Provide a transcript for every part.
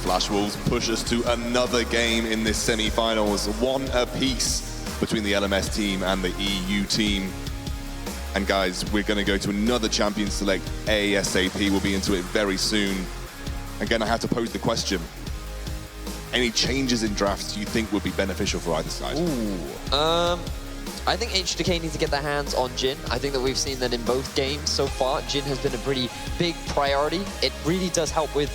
Flash Wolves push us to another game in this semi-finals, one apiece between the LMS team and the EU team. And guys, we're going to go to another champion select ASAP. We'll be into it very soon. Again, I have to pose the question. Any changes in drafts you think would be beneficial for either side? Ooh. I think H2k needs to get their hands on Jhin. I think that we've seen that in both games so far. Jhin has been a pretty big priority. It really does help with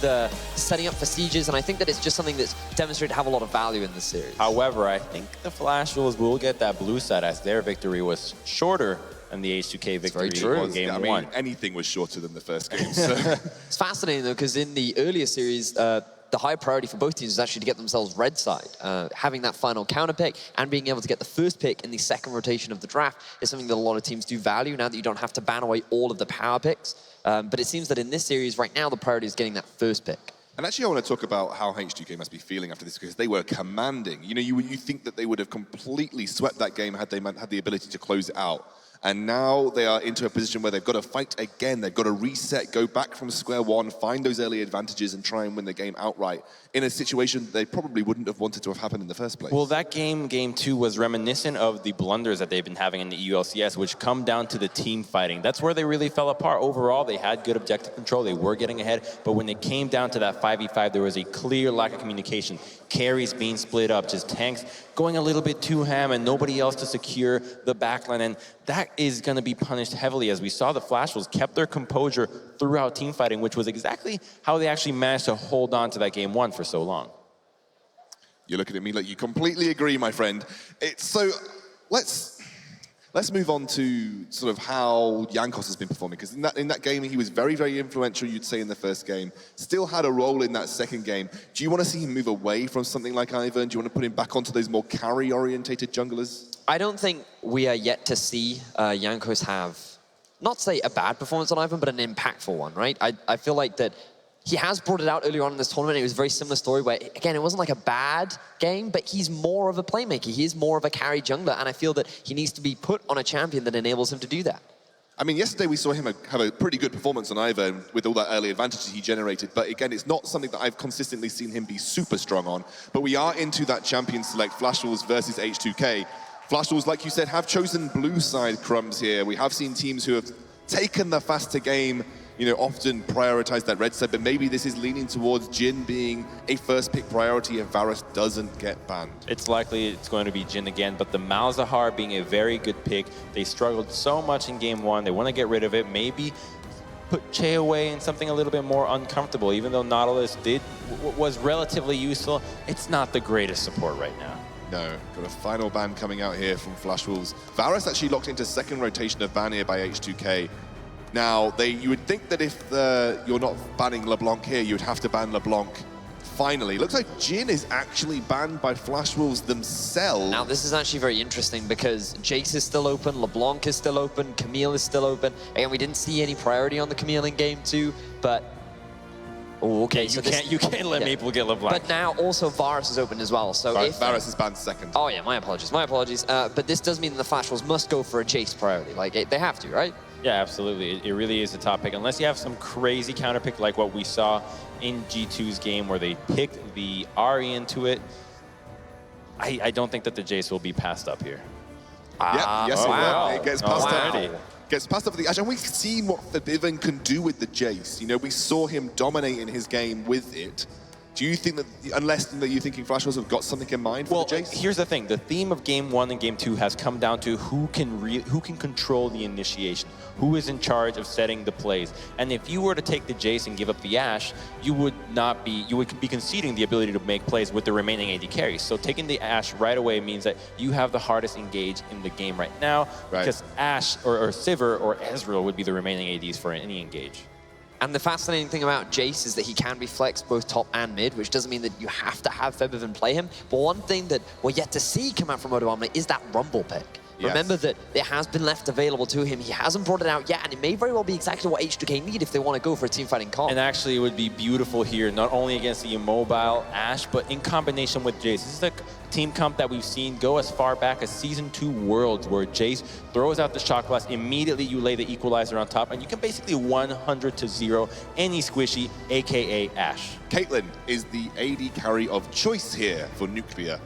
setting up for sieges, and I think that it's just something that's demonstrated to have a lot of value in this series. However, I think the Flash Wolves will get that blue side as their victory was shorter than the H2k victory in game one. Anything was shorter than the first game. So. It's fascinating though, because in the earlier series, the high priority for both teams is actually to get themselves red side. Having that final counter pick and being able to get the first pick in the second rotation of the draft is something that a lot of teams do value now that you don't have to ban away all of the power picks. But it seems that in this series right now, the priority is getting that first pick. And actually, I want to talk about how H2k must be feeling after this, because they were commanding. You know, you think that they would have completely swept that game had they had the ability to close it out. And now they are into a position where they've got to fight again. They've got to reset, go back from square one, find those early advantages and try and win the game outright in a situation they probably wouldn't have wanted to have happened in the first place. Well, that game 2, was reminiscent of the blunders that they've been having in the EULCS, which come down to the team fighting. That's where they really fell apart. Overall, they had good objective control. They were getting ahead. But when it came down to that 5v5, there was a clear lack of communication. Carries being split up, just tanks going a little bit too ham and nobody else to secure the backline. And that is going to be punished heavily, as we saw the Flash Wolves kept their composure throughout team fighting, which was exactly how they actually managed to hold on to that game 1 for so long. You're looking at me like you completely agree, my friend. So let's move on to sort of how Jankos has been performing, because in that game he was very, very influential, you'd say, in the first game. Still had a role in that second game. Do you want to see him move away from something like Ivan? Do you want to put him back onto those more carry-orientated junglers? I don't think we are yet to see Jankos have, not say a bad performance on Ivan, but an impactful one, right? I feel like that he has brought it out earlier on in this tournament. It was a very similar story where, again, it wasn't like a bad game, but he's more of a playmaker. He is more of a carry jungler, and I feel that he needs to be put on a champion that enables him to do that. I mean, yesterday we saw him have a pretty good performance on Ivan with all that early advantage he generated, but again, it's not something that I've consistently seen him be super strong on. But we are into that champion select, Flash Wolves versus H2k. Flash Wolves, like you said, have chosen blue side crumbs here. We have seen teams who have taken the faster game, you know, often prioritize that red side, but maybe this is leaning towards Jhin being a first pick priority if Varus doesn't get banned. It's likely it's going to be Jhin again, but the Malzahar being a very good pick. They struggled so much in game 1. They want to get rid of it. Maybe put Che away in something a little bit more uncomfortable. Even though Nautilus was relatively useful, it's not the greatest support right now. No, got a final ban coming out here from Flash Wolves. Varus actually locked into second rotation of ban here by H2k. Now, you would think that if you're not banning LeBlanc here, you would have to ban LeBlanc finally. Looks like Jhin is actually banned by Flash Wolves themselves. Now, this is actually very interesting because Jace is still open, LeBlanc is still open, Camille is still open. Again, we didn't see any priority on the Camille in game 2, but... Oh, okay, so you can't let Maple get LeBlanc. But now also Varus is open as well. So if Varus is banned second. Oh yeah, my apologies, my apologies. But this does mean that the Flash Wolves must go for a Jace priority. Like, they have to, right? Yeah, absolutely. It really is a top pick. Unless you have some crazy counter pick like what we saw in G2's game where they picked the Ahri into it, I don't think that the Jace will be passed up here. Yes, wow. It gets passed up. Already. Gets passed up for the Ashe, and we've seen what Fabiven can do with the Jace. You know, we saw him dominate in his game with it. Do you think that, unless that you're thinking Flash Wolves have got something in mind for the Jace? Here's the thing. The theme of game 1 and game 2 has come down to who can control the initiation, who is in charge of setting the plays. And if you were to take the Jace and give up the Ashe, you would be conceding the ability to make plays with the remaining AD carries. So taking the Ashe right away means that you have the hardest engage in the game right now, because Ashe or Sivir or Ezreal would be the remaining ADs for any engage. And the fascinating thing about Jace is that he can be flexed both top and mid, which doesn't mean that you have to have Febiven play him. But one thing that we're yet to see come out from Odoamne is that Rumble pick. Yes. Remember that it has been left available to him. He hasn't brought it out yet, and it may very well be exactly what H2k need if they want to go for a team fighting comp. And actually, it would be beautiful here, not only against the immobile Ashe, but in combination with Jace. This is a team comp that we've seen go as far back as Season 2 Worlds, where Jace throws out the Shock Blast, immediately you lay the Equalizer on top, and you can basically 100-0 any squishy, aka Ashe. Caitlyn is the AD carry of choice here for Nuclear.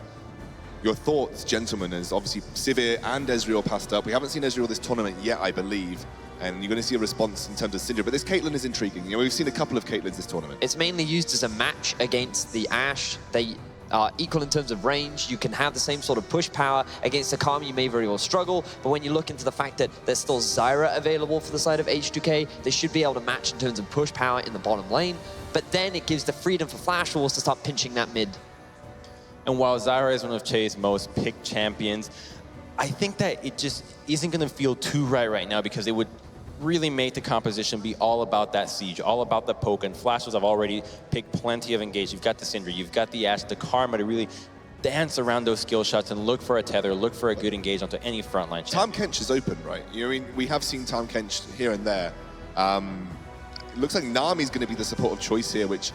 Your thoughts, gentlemen, as obviously Sivir and Ezreal passed up. We haven't seen Ezreal this tournament yet, I believe, and you're going to see a response in terms of Syndra, but this Caitlyn is intriguing. You know, we've seen a couple of Caitlyn's this tournament. It's mainly used as a match against the Ashe. They are equal in terms of range. You can have the same sort of push power. Against the Karma, you may very well struggle, but when you look into the fact that there's still Zyra available for the side of H2k, they should be able to match in terms of push power in the bottom lane, but then it gives the freedom for Flash Wolves to start pinching that mid. And while Zyra is one of Che's most picked champions, I think that it just isn't going to feel too right now because it would really make the composition be all about that siege, all about the poke, and Flashes have already picked plenty of engage. You've got the Syndra, you've got the Ashe, the Karma to really dance around those skill shots and look for a tether, look for a good engage onto any frontline champion. Tahm Kench is open, right? You know, I mean, we have seen Tahm Kench here and there. It looks like Nami's going to be the support of choice here, which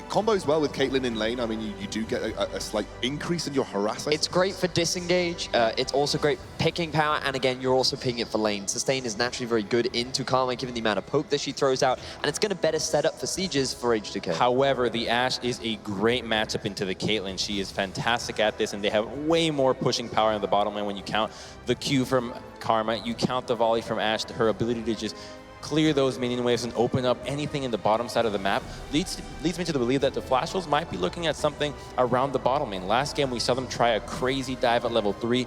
combos well with Caitlyn in lane. I mean, you do get a slight increase in your harass. It's great for disengage. It's also great picking power, and again, you're also picking it for lane. Sustain is naturally very good into Karma, given the amount of poke that she throws out, and it's going to better set up for sieges for H2k. However, the Ashe is a great matchup into the Caitlyn. She is fantastic at this, and they have way more pushing power in the bottom lane when you count the Q from Karma, you count the volley from Ashe, her ability to just clear those minion waves and open up anything in the bottom side of the map leads me to believe that the Flash Wolves might be looking at something around the bottom lane. Last game, we saw them try a crazy dive at level 3.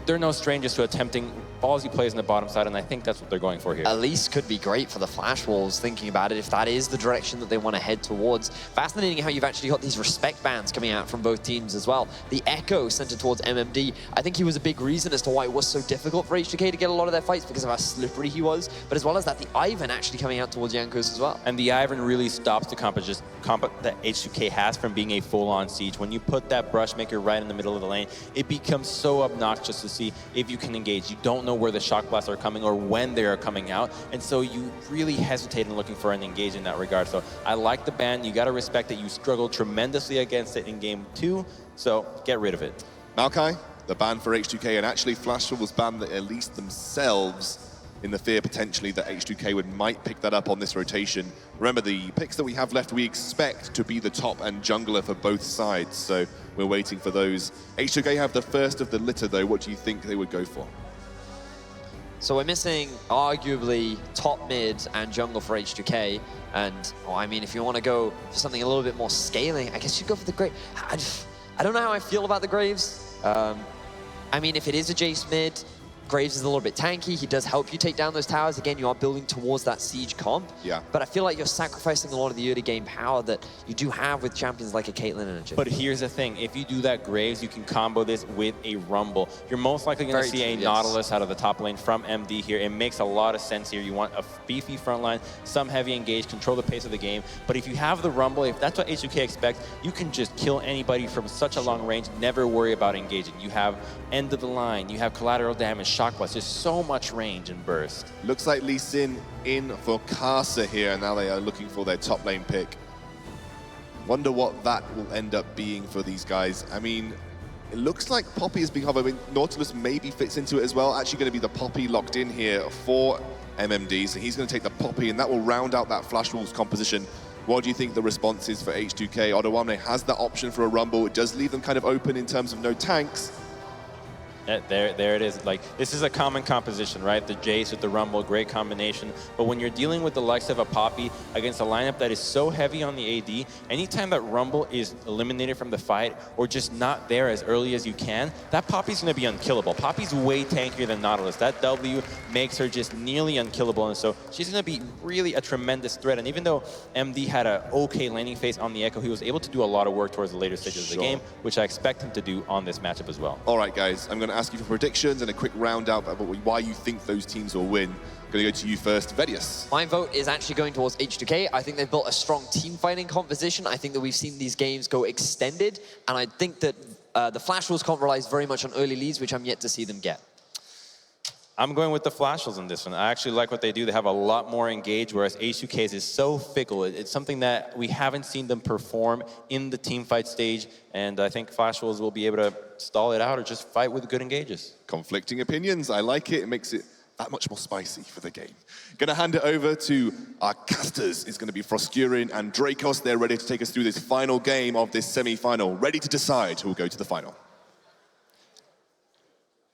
They're no strangers to attempting ballsy plays in the bottom side, and I think that's what they're going for here. Elise could be great for the Flash Wolves, thinking about it, if that is the direction that they want to head towards. Fascinating how you've actually got these respect bans coming out from both teams as well. The Echo centered towards MMD, I think he was a big reason as to why it was so difficult for H2k to get a lot of their fights because of how slippery he was, but as well as that, the Ivan actually coming out towards Jankos as well. And the Ivan really stops the comp that H2k has from being a full-on siege. When you put that Brushmaker right in the middle of the lane, it becomes so obnoxious to see if you can engage. You don't know where the Shock Blasts are coming or when they are coming out, and so you really hesitate in looking for an engage in that regard. So I like the ban. You got to respect that you struggled tremendously against it in game 2, so get rid of it. Maokai, the ban for H2k, and actually Flash Wolves banned the Elise themselves in the fear potentially that H2k might pick that up on this rotation. Remember, the picks that we have left, we expect to be the top and jungler for both sides, so we're waiting for those. H2k have the first of the litter, though. What do you think they would go for? So we're missing arguably top mid and jungle for H2k, and well, I mean, if you want to go for something a little bit more scaling, I guess you go for the Grave. I don't know how I feel about the Graves. I mean, if it is a Jace mid, Graves is a little bit tanky. He does help you take down those towers. Again, you are building towards that siege comp. Yeah. But I feel like you're sacrificing a lot of the early game power that you do have with champions like a Caitlyn and a Jhin. But here's the thing. If you do that Graves, you can combo this with a Rumble. You're most likely going to see a Nautilus out of the top lane from MD here. It makes a lot of sense here. You want a beefy front line, some heavy engage, control the pace of the game. But if you have the Rumble, if that's what H2k expects, you can just kill anybody from such a long range, never worry about engaging. You have end of the line, you have collateral damage, shock blast, just so much range and burst. Looks like Lee Sin in for Casa here, and now they are looking for their top lane pick. Wonder what that will end up being for these guys. I mean, it looks like Poppy is being covered. I mean, Nautilus maybe fits into it as well. Actually going to be the Poppy locked in here for MMD, so he's going to take the Poppy, and that will round out that Flash Wolves composition. What do you think the response is for H2k? Odoamne has that option for a Rumble. It does leave them kind of open in terms of no tanks. There it is. Like, this is a common composition, right? The Jace with the Rumble, great combination. But when you're dealing with the likes of a Poppy against a lineup that is so heavy on the AD, anytime that Rumble is eliminated from the fight or just not there as early as you can, that Poppy's going to be unkillable. Poppy's way tankier than Nautilus. That W makes her just nearly unkillable, and so she's going to be really a tremendous threat. And even though MD had an okay laning phase on the Echo, he was able to do a lot of work towards the later stages of the game, which I expect him to do on this matchup as well. All right, guys, I'm going to ask you for predictions and a quick round out about why you think those teams will win. Going to go to you first, Vedius. My vote is actually going towards H2k. I think they've built a strong team fighting composition. I think that we've seen these games go extended, and I think that the Flash Wolves comp relies very much on early leads, which I'm yet to see them get. I'm going with the Flashels in this one. I actually like what they do. They have a lot more engaged, whereas H2k's is so fickle. It's something that we haven't seen them perform in the team fight stage, and I think Flashels will be able to stall it out or just fight with good engages. Conflicting opinions. I like it. It makes it that much more spicy for the game. Gonna hand it over to our casters. It's gonna be Froscurin and Dracos. They're ready to take us through this final game of this semi-final, ready to decide who will go to the final.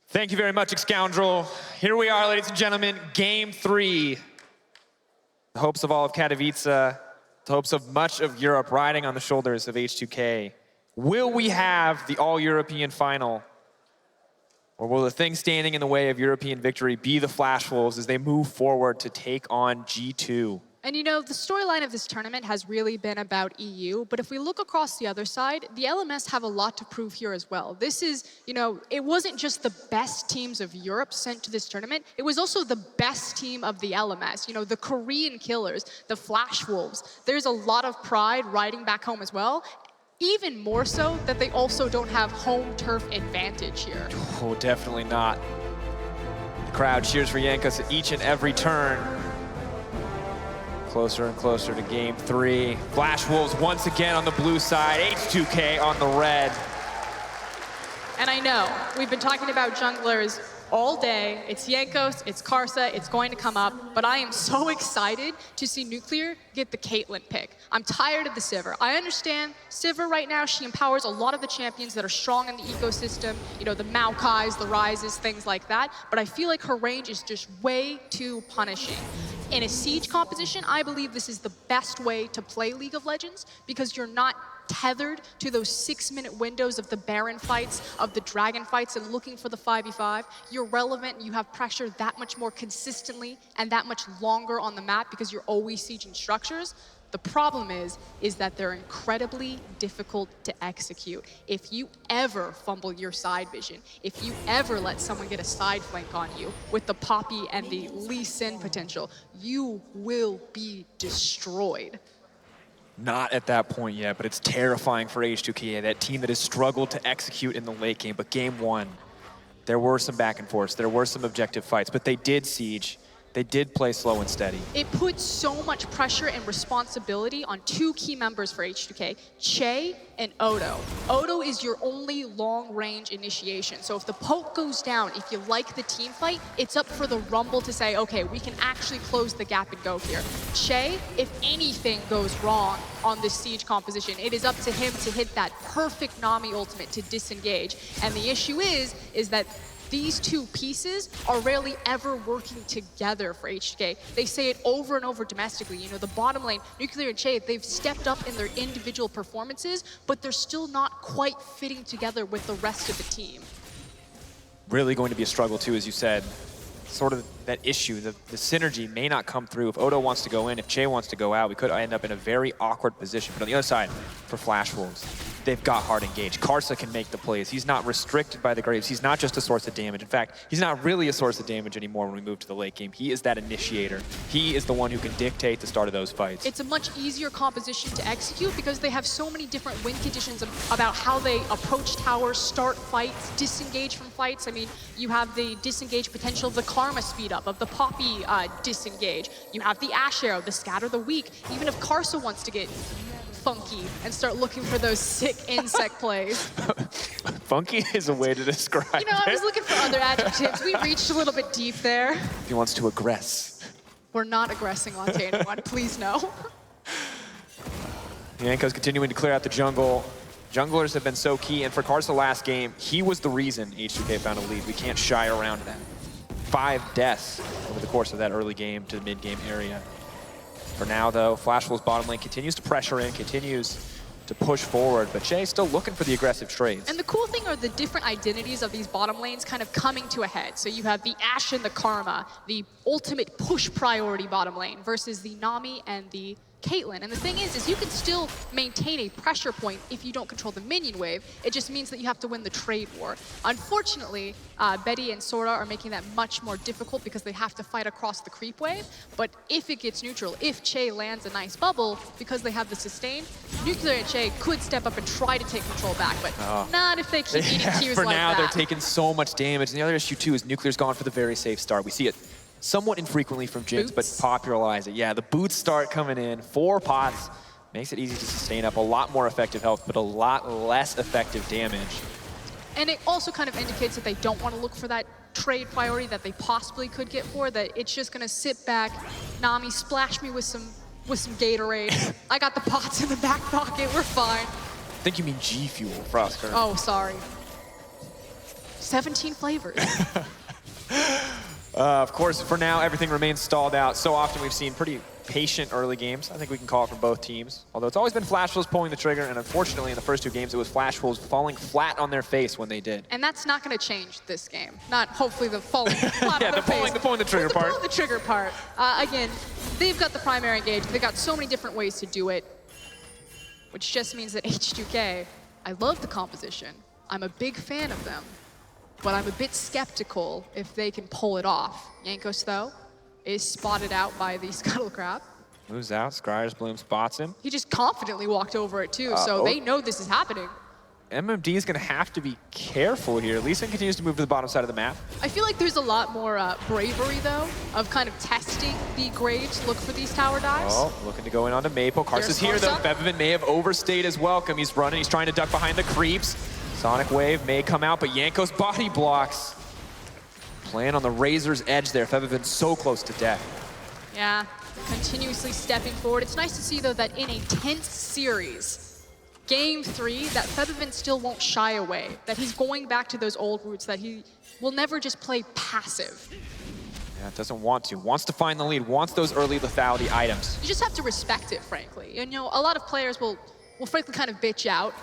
Thank you very much, Scoundrel. Here we are, ladies and gentlemen, game 3. The hopes of all of Katowice, the hopes of much of Europe riding on the shoulders of H2k. Will we have the all-European final? Or will the thing standing in the way of European victory be the Flash Wolves as they move forward to take on G2? And you know, the storyline of this tournament has really been about EU, but if we look across the other side, the LMS have a lot to prove here as well. This is, you know, it wasn't just the best teams of Europe sent to this tournament, it was also the best team of the LMS. You know, the Korean Killers, the Flash Wolves. There's a lot of pride riding back home as well. Even more so that they also don't have home turf advantage here. Oh, definitely not. The crowd cheers for Jankos at each and every turn. Closer and closer to game 3. Flash Wolves once again on the blue side, H2k on the red. And I know, we've been talking about junglers all day. It's Jankos, it's Karsa, it's going to come up, but I am so excited to see Nuclear get the Caitlyn pick. I'm tired of the Sivir. I understand Sivir right now, she empowers a lot of the champions that are strong in the ecosystem, you know, the Maokais, the Rises, things like that, but I feel like her range is just way too punishing. In a Siege composition, I believe this is the best way to play League of Legends because you're not tethered to those 6-minute windows of the Baron fights, of the Dragon fights, and looking for the 5v5. You're relevant, and you have pressure that much more consistently and that much longer on the map because you're always sieging structures. The problem is that they're incredibly difficult to execute. If you ever fumble your side vision, if you ever let someone get a side flank on you with the Poppy and the Lee Sin potential, you will be destroyed. Not at that point yet, but it's terrifying for H2k, that team that has struggled to execute in the late game. But game 1, there were some back and forths, there were some objective fights, but they did siege. They did play slow and steady. It puts so much pressure and responsibility on 2 key members for H2k, Che and Odo. Odo is your only long-range initiation. So if the poke goes down, if you like the team fight, it's up for the Rumble to say, okay, we can actually close the gap and go here. Che, if anything goes wrong on this Siege composition, it is up to him to hit that perfect Nami ultimate to disengage. And the issue is that these 2 pieces are rarely ever working together for H2k. They say it over and over domestically. You know, the bottom lane, Nuclear and Che, they've stepped up in their individual performances, but they're still not quite fitting together with the rest of the team. Really going to be a struggle too, as you said. Sort of that issue, the synergy may not come through. If Odo wants to go in, if Che wants to go out, we could end up in a very awkward position. But on the other side, for Flash Wolves, they've got hard engaged. Karsa can make the plays. He's not restricted by the Graves. He's not just a source of damage. In fact, he's not really a source of damage anymore when we move to the late game. He is that initiator. He is the one who can dictate the start of those fights. It's a much easier composition to execute because they have so many different win conditions about how they approach towers, start fights, disengage from fights. I mean, you have the disengage potential of the Karma speed up, of the Poppy disengage. You have the Ash Arrow, the Scatter the Weak. Even if Karsa wants to get funky and start looking for those sick insect plays. Funky is a way to describe it. You know, I was looking for other adjectives. We reached a little bit deep there. He wants to aggress. We're not aggressing onto anyone, please no. Jankos continuing to clear out the jungle. Junglers have been so key, and for Karsa last game, he was the reason H2k found a lead. We can't shy around that. 5 deaths over the course of that early game to the mid-game area. For now, though, Flash Wolves' bottom lane continues to pressure in, continues to push forward, but Che's still looking for the aggressive trades. And the cool thing are the different identities of these bottom lanes kind of coming to a head. So you have the Ashe and the Karma, the ultimate push priority bottom lane, versus the Nami and the Caitlyn. And the thing is you can still maintain a pressure point if you don't control the minion wave. It just means that you have to win the trade war. Unfortunately, Betty and Sora are making that much more difficult because they have to fight across the creep wave. But if it gets neutral, if Che lands a nice bubble, because they have the sustain, Nuclear and Che could step up and try to take control back, but not if they keep eating Qs For like now, that. they're taking so much damage. And the other issue, too, is Nuclear's gone for the very safe start. We see it somewhat infrequently from Jinx, but popularize it. Yeah, the boots start coming in. 4 pots. Makes it easy to sustain up. A lot more effective health, but a lot less effective damage. And it also kind of indicates that they don't want to look for that trade priority that they possibly could get for, that it's just going to sit back. Nami, splash me with some Gatorade. I got the pots in the back pocket. We're fine. I think you mean G Fuel, Frostburn. Oh, sorry. 17 flavors. Of course, for now, everything remains stalled out. So often we've seen pretty patient early games. I think we can call it from both teams. Although it's always been Flash Wolves pulling the trigger, and unfortunately in the first 2 games, it was Flash Wolves falling flat on their face when they did. And that's not going to change this game. Not hopefully the falling flat Yeah, on their face. the pulling the trigger part. The trigger part. Again, they've got the primary engage. They've got so many different ways to do it, which just means that H2k, I love the composition. I'm a big fan of them. But I'm a bit skeptical if they can pull it off. Jankos, though, is spotted out by the Scuttle Crab. Moves out, Scryer's Bloom spots him. He just confidently walked over it, too, so they know this is happening. MMD is going to have to be careful here. Lee Sin continues to move to the bottom side of the map. I feel like there's a lot more bravery, though, of kind of testing the Graves to look for these tower dives. Oh, looking to go in onto Maple. Karsa's here, though. Bevivin may have overstayed his welcome. He's running, he's trying to duck behind the creeps. Sonic Wave may come out, but Jankos body blocks. Playing on the razor's edge there. Fevivin's so close to death. Yeah, continuously stepping forward. It's nice to see, though, that in a tense series, Game 3, that Fevivin still won't shy away, that he's going back to those old roots, that he will never just play passive. Yeah, doesn't want to. Wants to find the lead, wants those early lethality items. You just have to respect it, frankly. And, you know, a lot of players will frankly kind of bitch out,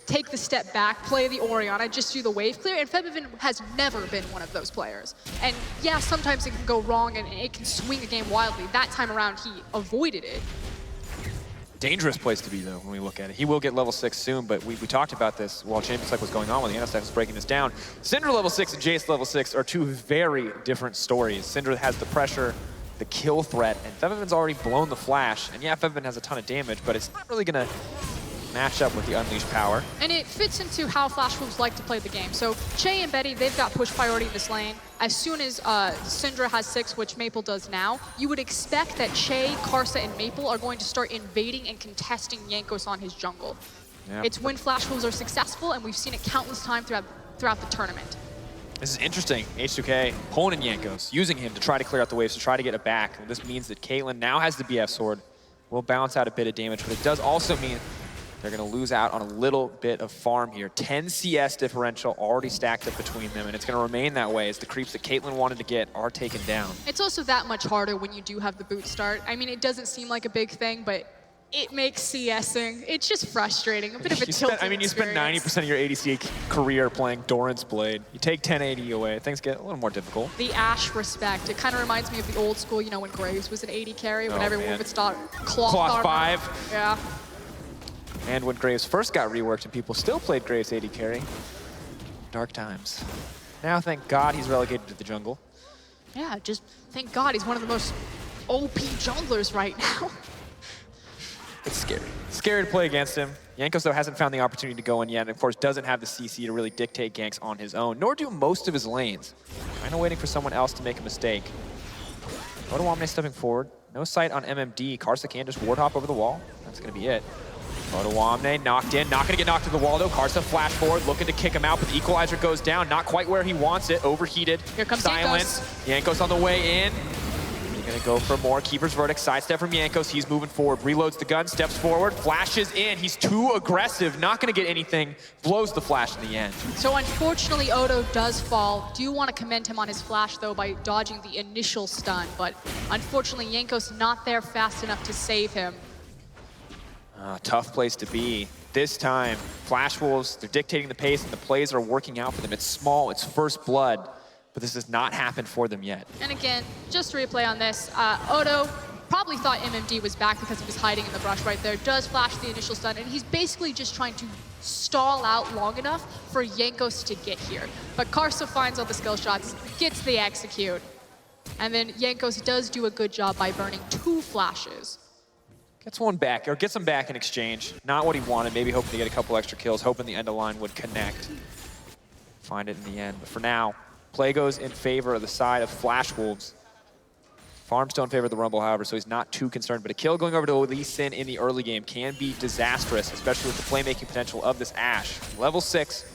take the step back, play the Orianna, just do the wave clear, and Fevivin has never been one of those players. And yeah, sometimes it can go wrong and it can swing the game wildly. That time around, he avoided it. Dangerous place to be, though, when we look at it. He will get level 6 soon, but we talked about this while Champions League was going on, when the NSF was breaking this down. Syndra level 6 and Jace level 6 are 2 very different stories. Syndra has the pressure, the kill threat, and Fevivin's already blown the flash. And yeah, Fevivin has a ton of damage, but it's not really going to match up with the unleashed power. And it fits into how Flash Wolves like to play the game. So Che and Betty, they've got push priority in this lane. As soon as Syndra has 6, which Maple does now, you would expect that Che, Karsa, and Maple are going to start invading and contesting Jankos on his jungle. Yep. It's when Flash Wolves are successful, and we've seen it countless times throughout the tournament. This is interesting. H2k pulling in Jankos, using him to try to clear out the waves, to try to get it back. This means that Caitlyn now has the BF sword, will balance out a bit of damage, but it does also mean they're going to lose out on a little bit of farm here. 10 CS differential already stacked up between them, and it's going to remain that way as the creeps that Caitlyn wanted to get are taken down. It's also that much harder when you do have the boot start. I mean, it doesn't seem like a big thing, but it makes CSing. It's just frustrating. A bit of a tilting I mean, you spend 90% of your ADC career playing Doran's Blade. You take 1080 away, things get a little more difficult. The Ashe respect. It kind of reminds me of the old school, you know, when Graves was an 80 carry, when everyone would start cloth 5. Yeah. And when Graves first got reworked and people still played Graves 80 carry, dark times. Now, thank God, he's relegated to the jungle. Yeah, just thank God he's one of the most OP junglers right now. It's scary. Scary to play against him. Jankos, though, hasn't found the opportunity to go in yet, and of course doesn't have the CC to really dictate ganks on his own, nor do most of his lanes. Kind of waiting for someone else to make a mistake. Katowice stepping forward. No sight on MMD. Karsa can just ward hop over the wall. That's going to be it. Katowice knocked in, not gonna get knocked to the wall though. Karsa flash forward, looking to kick him out, but the equalizer goes down, not quite where he wants it, overheated. Here comes Silence. Jankos on the way in. He's gonna go for more. Keeper's verdict, sidestep from Jankos, he's moving forward, reloads the gun, steps forward, flashes in, he's too aggressive, not gonna get anything, blows the flash in the end. So unfortunately, Odo does fall. Do want to commend him on his flash though by dodging the initial stun, but unfortunately, Jankos not there fast enough to save him. Tough place to be. This time, Flash Wolves, they're dictating the pace and the plays are working out for them. It's small, it's first blood, but this has not happened for them yet. And again, just to replay on this, Odo probably thought MMD was back because he was hiding in the brush right there, does flash the initial stun, and he's basically just trying to stall out long enough for Jankos to get here. But Karsa finds all the skill shots, gets the execute, and then Jankos does do a good job by burning 2 flashes. Gets one back, or gets them back in exchange. Not what he wanted, maybe hoping to get a couple extra kills, hoping the end of line would connect. Find it in the end, but for now, play goes in favor of the side of Flash Wolves. Farms don't favor the Rumble, however, so he's not too concerned, but a kill going over to Lee Sin in the early game can be disastrous, especially with the playmaking potential of this Ashe. Level 6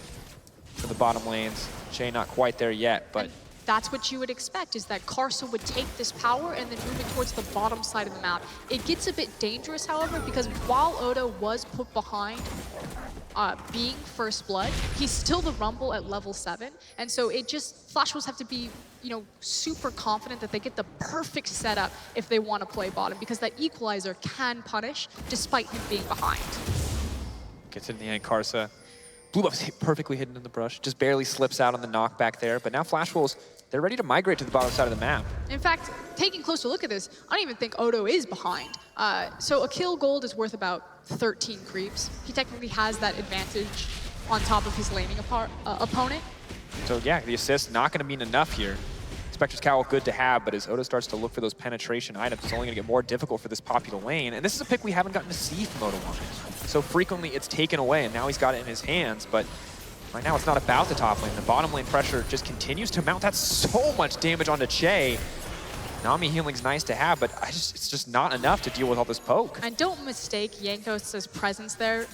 for the bottom lanes. Shay not quite there yet, but... And that's what you would expect, is that Karsa would take this power and then move it towards the bottom side of the map. It gets a bit dangerous, however, because while Odo was put behind being First Blood, he's still the Rumble at level 7, and so it just, Flash Wolves have to be, you know, super confident that they get the perfect setup if they want to play bottom, because that equalizer can punish despite him being behind. Gets it in the end, Karsa. Blue buff's perfectly hidden in the brush, just barely slips out on the knockback there, but now Flash Wolves, they're ready to migrate to the bottom side of the map. In fact, taking a closer look at this, I don't even think Odo is behind. So a kill gold is worth about 13 creeps. He technically has that advantage on top of his laning opponent. So yeah, the assist not going to mean enough here. Spectre's Cowl good to have, but as Odo starts to look for those penetration items, it's only going to get more difficult for this popular lane. And this is a pick we haven't gotten to see from Odo One. So frequently it's taken away, and now he's got it in his hands, but right now it's not about the top lane. The bottom lane pressure just continues to mount. That's so much damage onto Che. Nami healing's nice to have, but it's just not enough to deal with all this poke. And don't mistake Jankos' presence there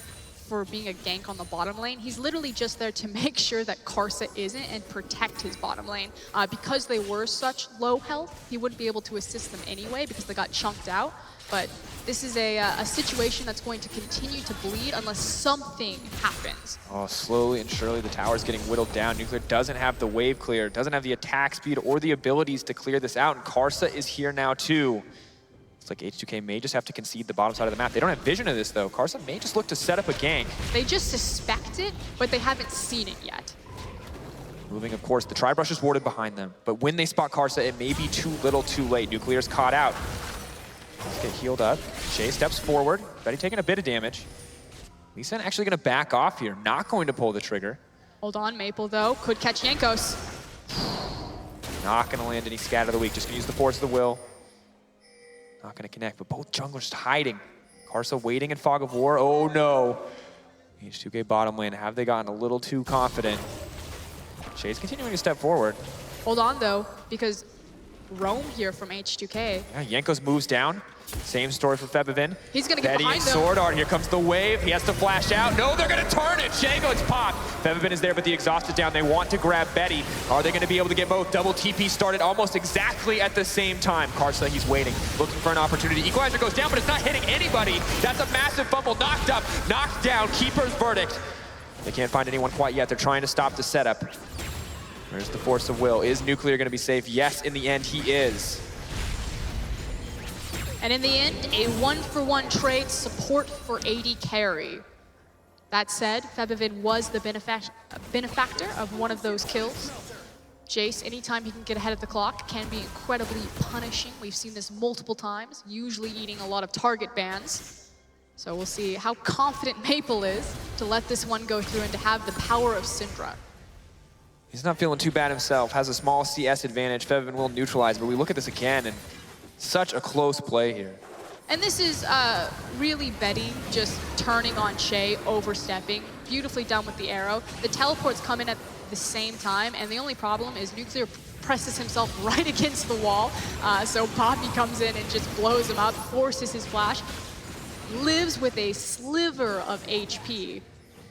for being a gank on the bottom lane. He's literally just there to make sure that Karsa isn't and protect his bottom lane. Because they were such low health, he wouldn't be able to assist them anyway because they got chunked out. But this is a situation that's going to continue to bleed unless something happens. Oh, slowly and surely the tower's getting whittled down. Nuclear doesn't have the wave clear, doesn't have the attack speed or the abilities to clear this out, and Karsa is here now too. It's like H2k may just have to concede the bottom side of the map. They don't have vision of this though. Karsa may just look to set up a gank. They just suspect it, but they haven't seen it yet. Moving, of course, the Tri-Brush is warded behind them, but when they spot Karsa, it may be too little too late. Nuclear's caught out. Let's get healed up. Shay steps forward. Betty taking a bit of damage. Lee Sin actually going to back off here. Not going to pull the trigger. Hold on, Maple though. Could catch Jankos. Not going to land any scat of the week. Just going to use the force of the will. Not going to connect, but both junglers just hiding. Karsa waiting in Fog of War. Oh no. H2k bottom lane. Have they gotten a little too confident? Shay's continuing to step forward. Hold on though, because Roam here from H2k. Yeah, Jankos moves down. Same story for Febivin. He's gonna get Betty behind and them. Sword Art. Here comes the wave. He has to flash out. No, they're gonna turn it. Shango, it's popped. Febivin is there, but the exhaust is down. They want to grab Betty. Are they gonna be able to get both? Double TP started almost exactly at the same time. Karsa, he's waiting, looking for an opportunity. Equalizer goes down, but it's not hitting anybody. That's a massive fumble. Knocked up, knocked down. Keeper's verdict. They can't find anyone quite yet. They're trying to stop the setup. Where's the force of will? Is Nuclear gonna be safe? Yes, in the end, he is. And in the end, a 1-for-1 trade support for AD carry. That said, Febivin was the benefactor of one of those kills. Jace, anytime he can get ahead of the clock, can be incredibly punishing. We've seen this multiple times, usually eating a lot of target bans. So we'll see how confident Maple is to let this one go through and to have the power of Syndra. He's not feeling too bad himself, has a small CS advantage. Febivin will neutralize, but we look at this again and such a close play here. And this is really Betty just turning on Shay, overstepping. Beautifully done with the arrow. The teleports come in at the same time, and the only problem is Nuclear presses himself right against the wall. So Poppy comes in and just blows him up, forces his flash. Lives with a sliver of HP,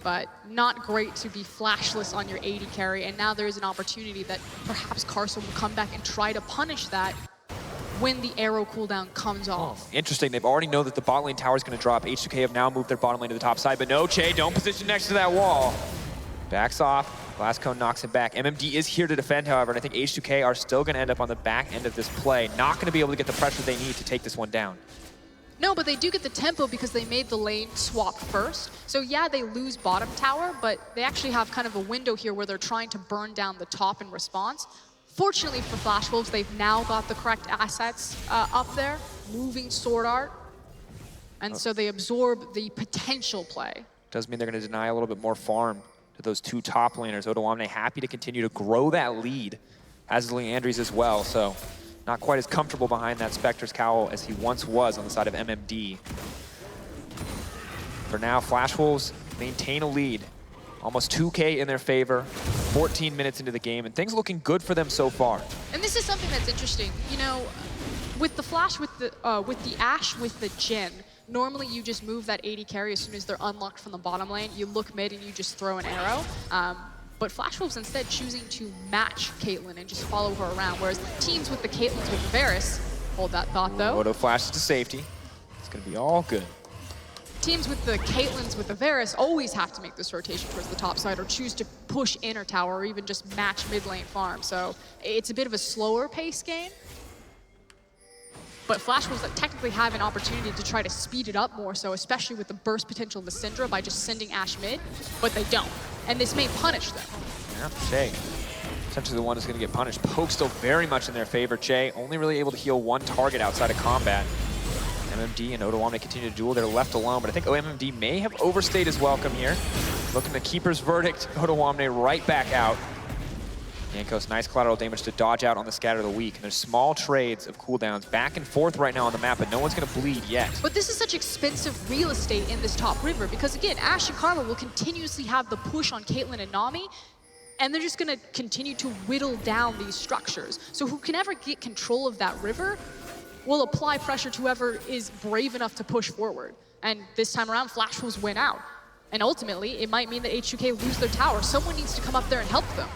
but not great to be flashless on your AD carry. And now there is an opportunity that perhaps Karsa will come back and try to punish that when the arrow cooldown comes off. Interesting, they've already know that the bot lane tower is going to drop. H2k have now moved their bottom lane to the top side, but no, Che, don't position next to that wall. Backs off, Blast Cone knocks him back. MMD is here to defend, however, and I think H2k are still going to end up on the back end of this play. Not going to be able to get the pressure they need to take this one down. No, but they do get the tempo because they made the lane swap first. So yeah, they lose bottom tower, but they actually have kind of a window here where they're trying to burn down the top in response. Fortunately for Flash Wolves, they've now got the correct assets up there, moving Sword Art, and so they absorb the potential play. Does mean they're going to deny a little bit more farm to those two top laners. Odoamne happy to continue to grow that lead, as is Leandries as well, so not quite as comfortable behind that Spectre's cowl as he once was on the side of MMD. For now, Flash Wolves maintain a lead. Almost 2K in their favor, 14 minutes into the game, and things looking good for them so far. And this is something that's interesting. You know, with the Flash, with the Ashe, with the Jhin, normally you just move that 80 carry as soon as they're unlocked from the bottom lane. You look mid and you just throw an arrow. But Flash Wolves instead choosing to match Caitlyn and just follow her around, whereas teams with the Caitlyn's with the Varus, hold that thought though. Odo flashes to safety. It's going to be all good. Teams with the Caitlyn's with the Varus always have to make this rotation towards the top side or choose to push inner tower or even just match mid lane farm. So it's a bit of a slower pace game. But Flash Wolves technically have an opportunity to try to speed it up more so, especially with the burst potential of the Syndra by just sending Ashe mid, but they don't. And this may punish them. Yeah, Che, essentially the one who's going to get punished. Poke still very much in their favor. Che only really able to heal one target outside of combat. MMD and Odoamne continue to duel. They're left alone, but I think MMD may have overstayed his welcome here. Looking to Keeper's verdict, Odoamne right back out. Jankos, nice collateral damage to dodge out on the Scatter of the Weak. And there's small trades of cooldowns back and forth right now on the map, but no one's going to bleed yet. But this is such expensive real estate in this top river because, again, Ashe and Karma will continuously have the push on Caitlyn and Nami, and they're just going to continue to whittle down these structures. So who can ever get control of that river will apply pressure to whoever is brave enough to push forward. And this time around, Flash Wolves win out. And ultimately, it might mean that H2k lose their tower. Someone needs to come up there and help them.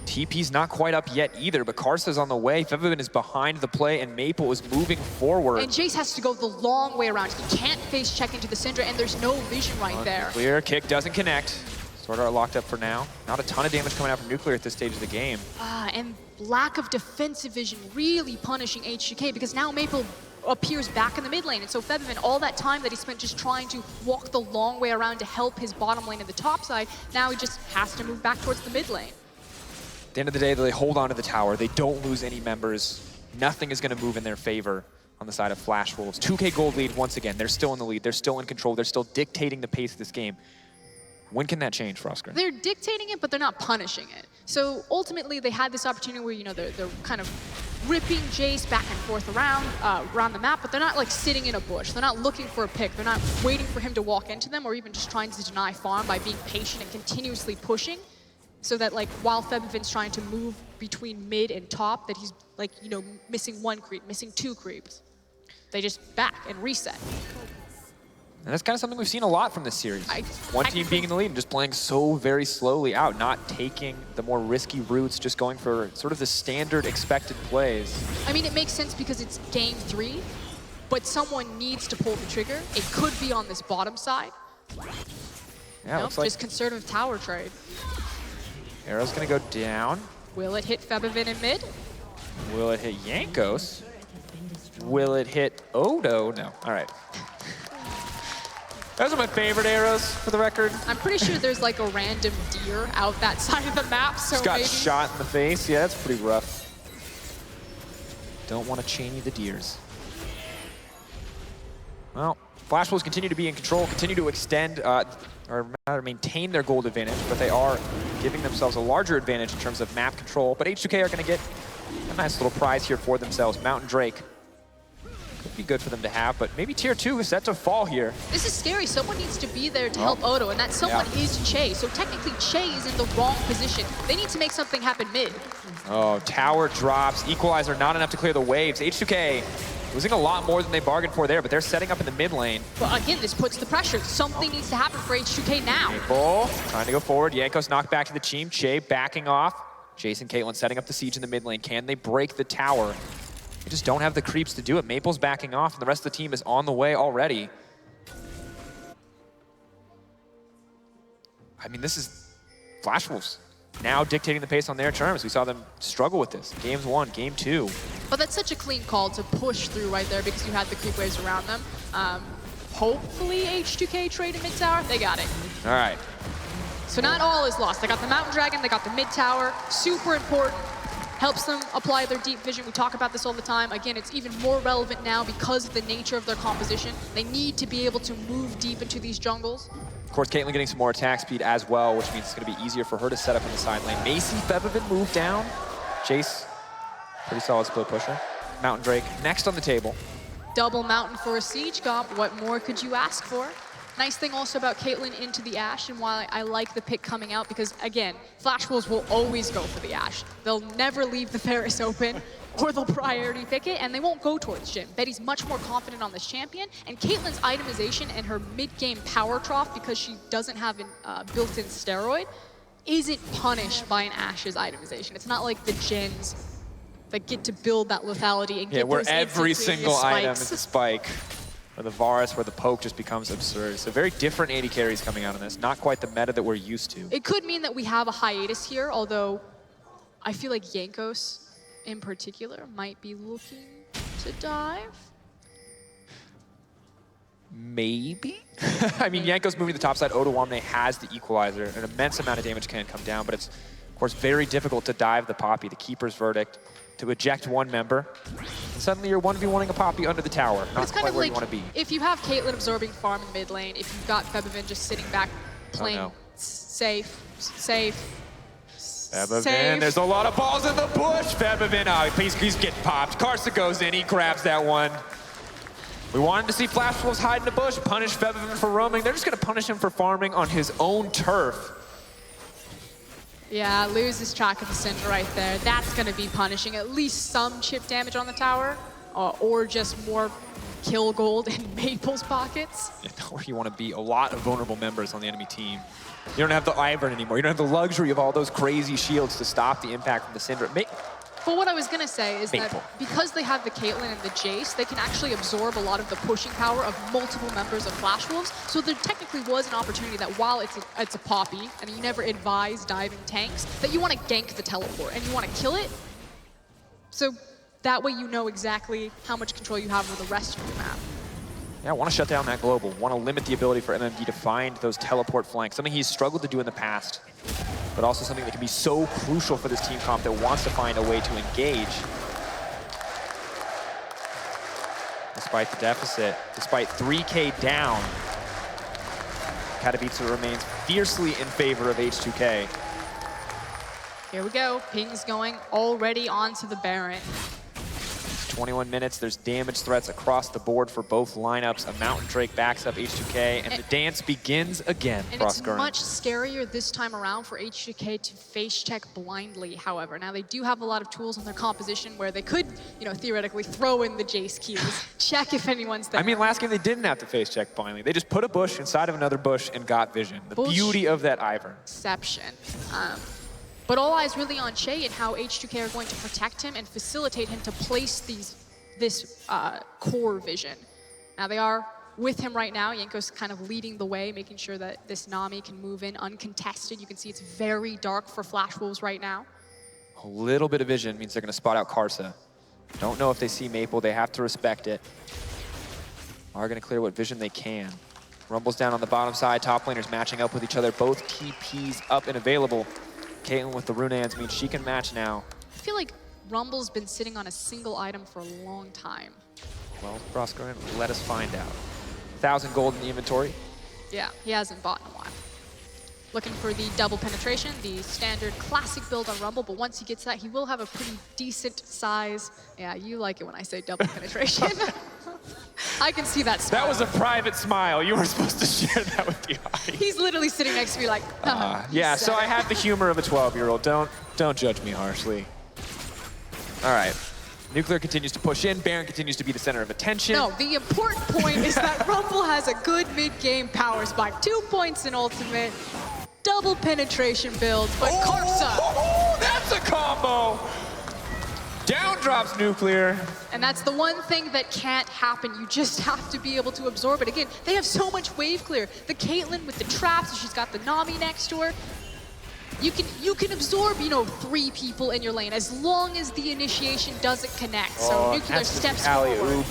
TP's not quite up yet either, but Karsa's on the way. Febiven is behind the play, and Maple is moving forward. And Jace has to go the long way around. He can't face check into the Syndra, and there's no vision right there. Clear kick doesn't connect. Sword Art locked up for now. Not a ton of damage coming out from Nuclear at this stage of the game. And lack of defensive vision really punishing H2k because now Maple appears back in the mid lane. And so Febiven, all that time that he spent just trying to walk the long way around to help his bottom lane at the top side, now he just has to move back towards the mid lane. At the end of the day, they hold on to the tower. They don't lose any members. Nothing is going to move in their favor on the side of Flash Wolves. 2K gold lead once again. They're still in the lead. They're still in control. They're still dictating the pace of this game. When can that change, Frosker? They're dictating it, but they're not punishing it. So ultimately, they had this opportunity where, you know, they're kind of ripping Jace back and forth around the map, but they're not like sitting in a bush. They're not looking for a pick. They're not waiting for him to walk into them or even just trying to deny farm by being patient and continuously pushing. So that, like, while Febiven's trying to move between mid and top, that he's, like, you know, missing one creep, missing two creeps. They just back and reset. And that's kind of something we've seen a lot from this series. One team being in the lead and just playing so very slowly out, not taking the more risky routes, just going for sort of the standard expected plays. I mean, it makes sense because it's game 3, but someone needs to pull the trigger. It could be on this bottom side. Yeah, Nope, looks like just conservative tower trade. Arrow's gonna go down. Will it hit Febiven in mid? Will it hit Jankos? Will it hit Odo? No, all right. Those are my favorite arrows, for the record. I'm pretty sure there's like a random deer out that side of the map, so Just got maybe. shot in the face. Yeah, that's pretty rough. Don't want to chainy the deers. Well, Flash Wolves continue to be in control, continue to extend, or rather maintain their gold advantage, but they are giving themselves a larger advantage in terms of map control. But H2k are going to get a nice little prize here for themselves. Mountain Drake could be good for them to have, but maybe tier 2 is set to fall here. This is scary. Someone needs to be there to help Odo, and that someone is Che. So technically, Che is in the wrong position. They need to make something happen mid. Oh, tower drops. Equalizer not enough to clear the waves. H2k losing a lot more than they bargained for there, but they're setting up in the mid lane. But again, this puts the pressure. Something needs to happen for H2k now. Maple trying to go forward. Jankos knocked back to the team. Che backing off. Jason, Caitlyn setting up the siege in the mid lane. Can they break the tower? They just don't have the creeps to do it. Maple's backing off, and the rest of the team is on the way already. I mean, this is Flash Wolves now dictating the pace on their terms. We saw them struggle with this. Games 1, game 2. But that's such a clean call to push through right there because you had the creep waves around them. Hopefully H2k trade in mid tower. They got it. All right. So not all is lost. They got the Mountain Dragon, they got the mid tower. Super important. helps them apply their deep vision. We talk about this all the time. Again, it's even more relevant now because of the nature of their composition. They need to be able to move deep into these jungles. Of course, Caitlyn getting some more attack speed as well, which means it's going to be easier for her to set up in the side lane. Macy, Bevavin move down. Jace, pretty solid split pusher. Mountain Drake next on the table. Double Mountain for a Siege Gop. What more could you ask for? Nice thing also about Caitlyn into the Ashe, and why I like the pick coming out, because again, Flash Wolves will always go for the Ashe. They'll never leave the Ferris open, or they'll priority pick it, and they won't go towards Jhin. Betty's much more confident on this champion, and Caitlyn's itemization and her mid-game power trough, because she doesn't have a built-in steroid, isn't punished by an Ashe's itemization. It's not like the Jhins that get to build that lethality and get where those every single instantaneous item spikes. is a spike. Or the Varus, where the poke just becomes absurd. So very different AD carries coming out of this. Not quite the meta that we're used to. It could mean that we have a hiatus here, although I feel like Jankos in particular might be looking to dive. Maybe? I mean, Yanko's moving to the top side. Odoamne has the equalizer. An immense amount of damage can come down, but it's, of course, very difficult to dive the Poppy, the Keeper's verdict, to eject one member. And suddenly you're 1v1ing a Poppy under the tower. Not It's kind quite of where like you want to be. if you have Caitlyn absorbing farm in mid lane, if you've got Bevavin just sitting back playing no. safe. Bevavin, there's a lot of balls in the bush. Bevavin, oh, he's getting popped. Karsa goes in, he grabs that one. We wanted to see Flash Wolves hide in the bush, punish Bevavin for roaming. They're just going to punish him for farming on his own turf. Yeah, loses track of the Cinder right there. That's going to be punishing at least some chip damage on the tower, or just more kill gold in Maple's pockets. Yeah, not where you want to be. A lot of vulnerable members on the enemy team. You don't have the Ivern anymore. You don't have the luxury of all those crazy shields to stop the impact from the Syndra. But what I was going to say is Maple. that because they have the Caitlyn and the Jace, they can actually absorb a lot of the pushing power of multiple members of Flash Wolves. So there technically was an opportunity that while it's a Poppy, and you never advise diving tanks, that you want to gank the teleport and you want to kill it. So that way you know exactly how much control you have over the rest of your map. Yeah, I want to shut down that global. Want to limit the ability for MMD to find those teleport flanks, something he's struggled to do in the past, but also something that can be so crucial for this team comp that wants to find a way to engage. Despite the deficit, despite 3K down, Katowice remains fiercely in favor of H2k. Here we go. Ping's going already onto the Baron. 21 minutes, there's damage threats across the board for both lineups. A Mountain Drake backs up H2k, and the dance begins again, And Frost it's Gurren. much scarier this time around for H2k to face check blindly, however. Now, they do have a lot of tools in their composition where they could, theoretically throw in the Jace Qs, check if anyone's there. I mean, last game they didn't have to face check blindly. They just put a bush inside of another bush and got vision. The Bush. beauty of that Ivern. Exception. But all eyes really on Shay and how H2k are going to protect him and facilitate him to place this core vision. Now, they are with him right now. Yanko's kind of leading the way, making sure that this Nami can move in uncontested. You can see it's very dark for Flash Wolves right now. A little bit of vision means they're going to spot out Karsa. Don't know if they see Maple. They have to respect it. Are going to clear what vision they can. Rumble's down on the bottom side. Top laners matching up with each other. Both TPs up and available. Caitlyn with the Runaans means she can match now. I feel like Rumble's been sitting on a single item for a long time. Well, Frost Gurren, let us find out. 1,000 gold in the inventory. Yeah, he hasn't bought in a while. Looking for the double penetration, the standard classic build on Rumble, but once he gets that, he will have a pretty decent size. Yeah, you like it when I say double penetration. I can see that smile. That was a private smile. You were supposed to share that with the audience. He's literally sitting next to me like, Yeah, so I have the humor of a 12-year-old. Don't judge me harshly. All right. Nuclear continues to push in. Baron continues to be the center of attention. No, the important point is that Rumble has a good mid-game power spike. 2 points in ultimate, double penetration build, but Karsa. Oh, that's a combo! Down drops Nuclear. And that's the one thing that can't happen. You just have to be able to absorb it. Again, they have so much wave clear. The Caitlyn with the traps, she's got the Nami next to her. You can absorb, 3 people in your lane as long as the initiation doesn't connect. So Nuclear steps forward.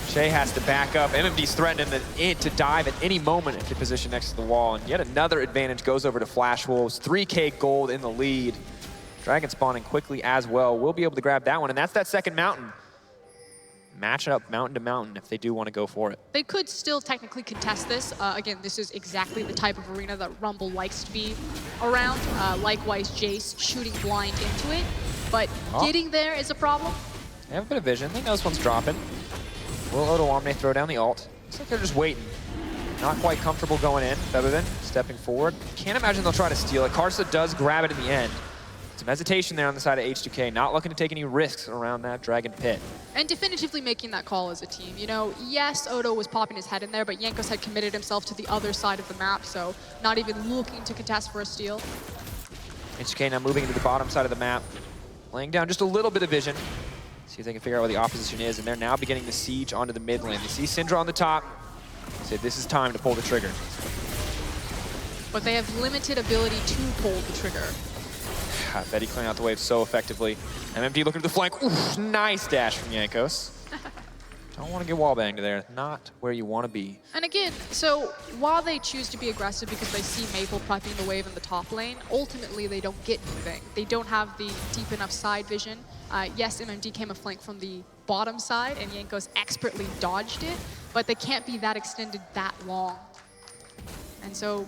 Shay has to back up. MMD's threatening to dive at any moment into position next to the wall. And yet another advantage goes over to Flash Wolves. 3K gold in the lead. Dragon spawning quickly as well. We'll be able to grab that one, and that's that second mountain. Match it up mountain to mountain if they do want to go for it. They could still technically contest this. Again, this is exactly the type of arena that Rumble likes to be around. Likewise, Jace shooting blind into it. But getting there is a problem. They have a bit of vision. They know this one's dropping. Will Odoamne throw down the ult? Looks like they're just waiting. Not quite comfortable going in. Febiven stepping forward. Can't imagine they'll try to steal it. Karsa does grab it in the end. Some hesitation there on the side of H2k, not looking to take any risks around that Dragon Pit. And definitively making that call as a team. You know, yes, Odo was popping his head in there, but Jankos had committed himself to the other side of the map, so not even looking to contest for a steal. H2k now moving into the bottom side of the map, laying down just a little bit of vision. See if they can figure out where the opposition is, and they're now beginning the siege onto the mid lane. They see Syndra on the top, say this is time to pull the trigger. But they have limited ability to pull the trigger. Betty clearing out the wave so effectively. MMD looking to the flank. Oof, nice dash from Jankos. Don't want to get wallbanged there. Not where you want to be. And again, so while they choose to be aggressive because they see Maple prepping the wave in the top lane, ultimately they don't get anything. They don't have the deep enough side vision. Yes, MMD came a flank from the bottom side and Jankos expertly dodged it, but they can't be that extended that long. And so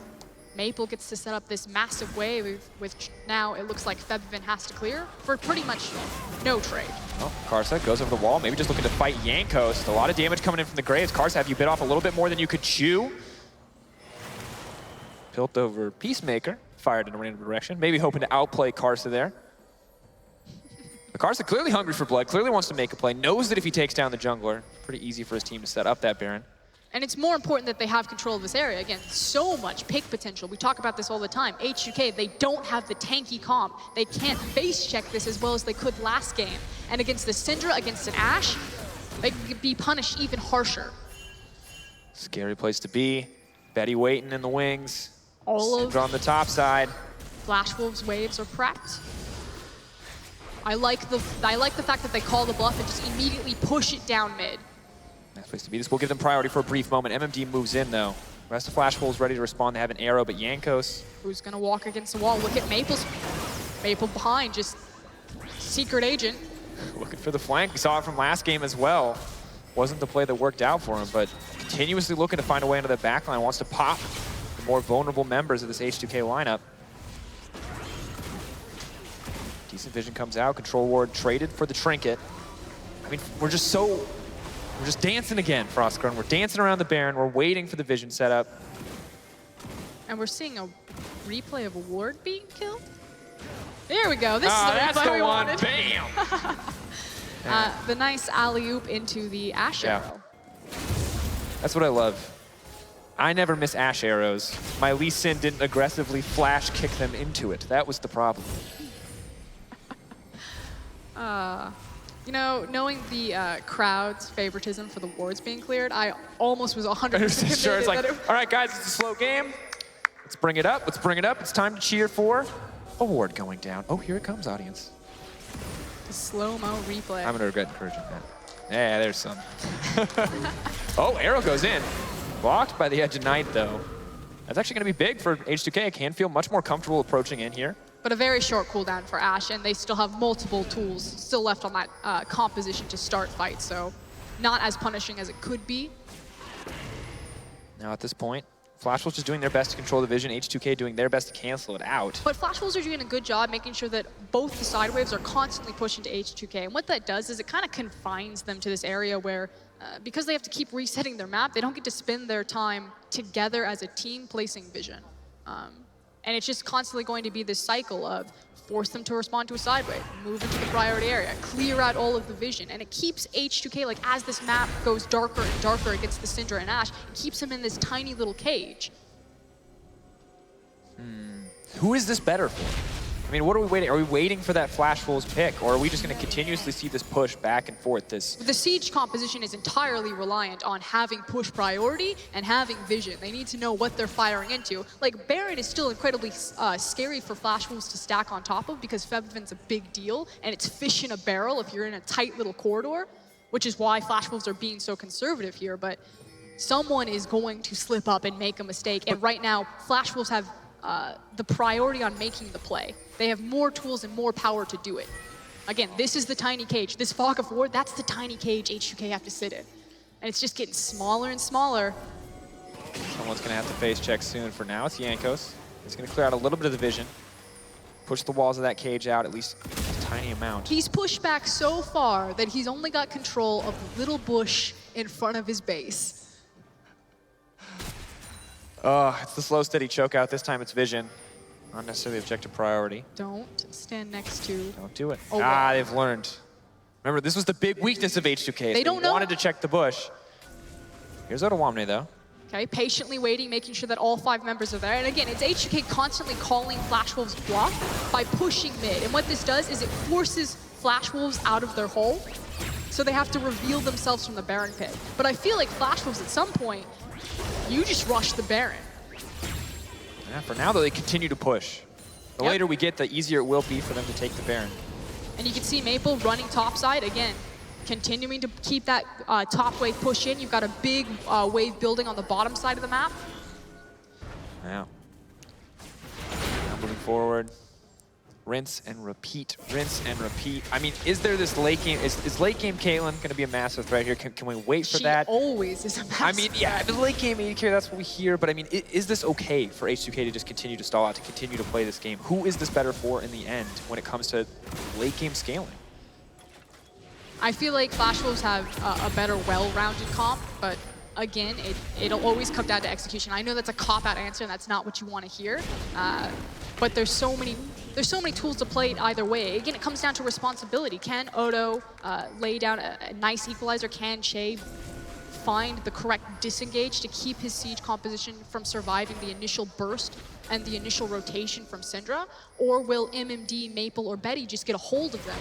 Maple gets to set up this massive wave, which now it looks like Febiven has to clear for pretty much no trade. Oh, Karsa goes over the wall, maybe just looking to fight Jankos. A lot of damage coming in from the Graves. Karsa, have you bit off a little bit more than you could chew? Built over Peacemaker, fired in a random direction, maybe hoping to outplay Karsa there. But Karsa clearly hungry for blood, clearly wants to make a play, knows that if he takes down the jungler, pretty easy for his team to set up that Baron. And it's more important that they have control of this area. Again, so much pick potential. We talk about this all the time. H2k, they don't have the tanky comp. They can't face check this as well as they could last game. And against the Syndra, against an Ashe, they could be punished even harsher. Scary place to be. Betty waiting in the wings. All of Syndra on the top side. Flash Wolves waves are prepped. I like the fact that they call the bluff and just immediately push it down mid. Nice place to be. This will give them priority for a brief moment. MMD moves in though. The rest of Flash Wolves ready to respond. They have an arrow, but Jankos. Who's gonna walk against the wall? Look at Maple behind, just secret agent. Looking for the flank. We saw it from last game as well. Wasn't the play that worked out for him, but continuously looking to find a way into the backline. Wants to pop the more vulnerable members of this H2k lineup. Decent vision comes out. Control ward traded for the trinket. I mean, we're just dancing again, Frostgrun. We're dancing around the Baron. We're waiting for the vision setup. And we're seeing a replay of a ward being killed. There we go. This is the that's replay the we one. wanted. Bam! The nice alley-oop into the Ashe arrow. That's what I love. I never miss Ashe arrows. My Lee Sin didn't aggressively flash kick them into it. That was the problem. You know, knowing the crowd's favoritism for the wards being cleared, I almost was 100% committed Sure, it's like, that all right, guys, it's a slow game. Let's bring it up. Let's bring it up. It's time to cheer for a ward going down. Oh, here it comes, audience. the slow-mo replay. I'm going to regret encouraging that. Yeah, there's some. Oh, arrow goes in. Blocked by the Edge of Night, though. That's actually going to be big for H2k. I can feel much more comfortable approaching in here. But a very short cooldown for Ashe, and they still have multiple tools still left on that composition to start fights, so not as punishing as it could be. Now at this point, Flash Wolves just doing their best to control the vision, H2k doing their best to cancel it out. But Flash Wolves are doing a good job making sure that both the side waves are constantly pushing to H2k, and what that does is it kind of confines them to this area where, because they have to keep resetting their map, they don't get to spend their time together as a team placing vision. And it's just constantly going to be this cycle of force them to respond to a side wave, move into the priority area, clear out all of the vision. And it keeps H2k, like as this map goes darker and darker against the Syndra and Ashe, it keeps them in this tiny little cage. Who is this better for? I mean, what are we waiting? Are we waiting for that Flash Wolves pick, or are we just going to continuously see this push back and forth? The siege composition is entirely reliant on having push priority and having vision. They need to know what they're firing into. Like, Baron is still incredibly scary for Flash Wolves to stack on top of because Febiven's a big deal, and it's fish in a barrel if you're in a tight little corridor, which is why Flash Wolves are being so conservative here, but someone is going to slip up and make a mistake, and right now, Flash Wolves have the priority on making the play. They have more tools and more power to do it. Again, this is the tiny cage. This fog of war, that's the tiny cage H2k have to sit in. And it's just getting smaller and smaller. Someone's going to have to face check soon. For now, it's Jankos. He's going to clear out a little bit of the vision. Push the walls of that cage out, at least a tiny amount. He's pushed back so far that he's only got control of the little bush in front of his base. It's the slow, steady choke out. This time it's vision. Not necessarily objective priority. Don't stand next to. Don't do it. Oh, wow. They've learned. Remember, this was the big weakness of H2k. They don't know. Wanted to check the bush. Here's Otawamne, though. Okay, patiently waiting, making sure that all 5 members are there. And again, it's H2k constantly calling Flash Wolves' bluff by pushing mid. And what this does is it forces Flash Wolves out of their hole, so they have to reveal themselves from the Baron pit. But I feel like Flash Wolves, at some point, you just rush the Baron. Yeah, for now, though, they continue to push. The Yep. later we get, the easier it will be for them to take the Baron. And you can see Maple running topside again, continuing to keep that top wave push in. You've got a big wave building on the bottom side of the map. Now moving forward. Rinse and repeat, rinse and repeat. I mean, is there this late game? Is late game Caitlyn going to be a massive threat here? Can we wait for that? She always is a massive I mean, yeah, the late game AD carry, that's what we hear. But I mean, is this okay for H2k to just continue to stall out, to continue to play this game? Who is this better for in the end when it comes to late game scaling? I feel like Flash Wolves have a better, well-rounded comp, but again, it'll always come down to execution. I know that's a cop-out answer, and that's not what you want to hear. But there's so many tools to play it either way. Again, it comes down to responsibility. Can Odo lay down a nice equalizer? Can Che find the correct disengage to keep his siege composition from surviving the initial burst and the initial rotation from Syndra? Or will MMD, Maple, or Betty just get a hold of them?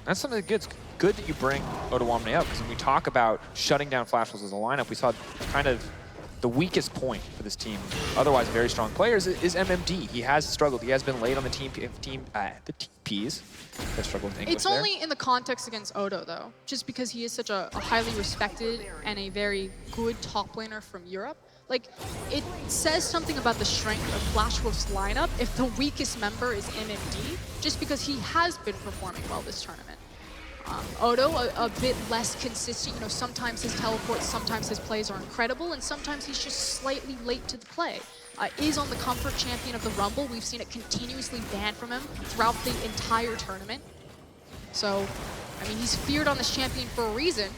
That's something good. It's good that you bring Otawamne up, because when we talk about shutting down Flash Wolves as a lineup, we saw kind of the weakest point for this team, otherwise very strong players, is MMD. He has struggled. He has been late on the the TPs. I struggled with English It's only in the context against Odo, though, just because he is such a highly respected and a very good top laner from Europe. Like, it says something about the strength of Flash Wolf's lineup if the weakest member is MMD, just because he has been performing well this tournament. Odo, a bit less consistent. You know, sometimes his teleports, sometimes his plays are incredible, and sometimes he's just slightly late to the play. Is on the comfort champion of the Rumble. We've seen it continuously banned from him throughout the entire tournament. So, I mean, he's feared on this champion for a reason.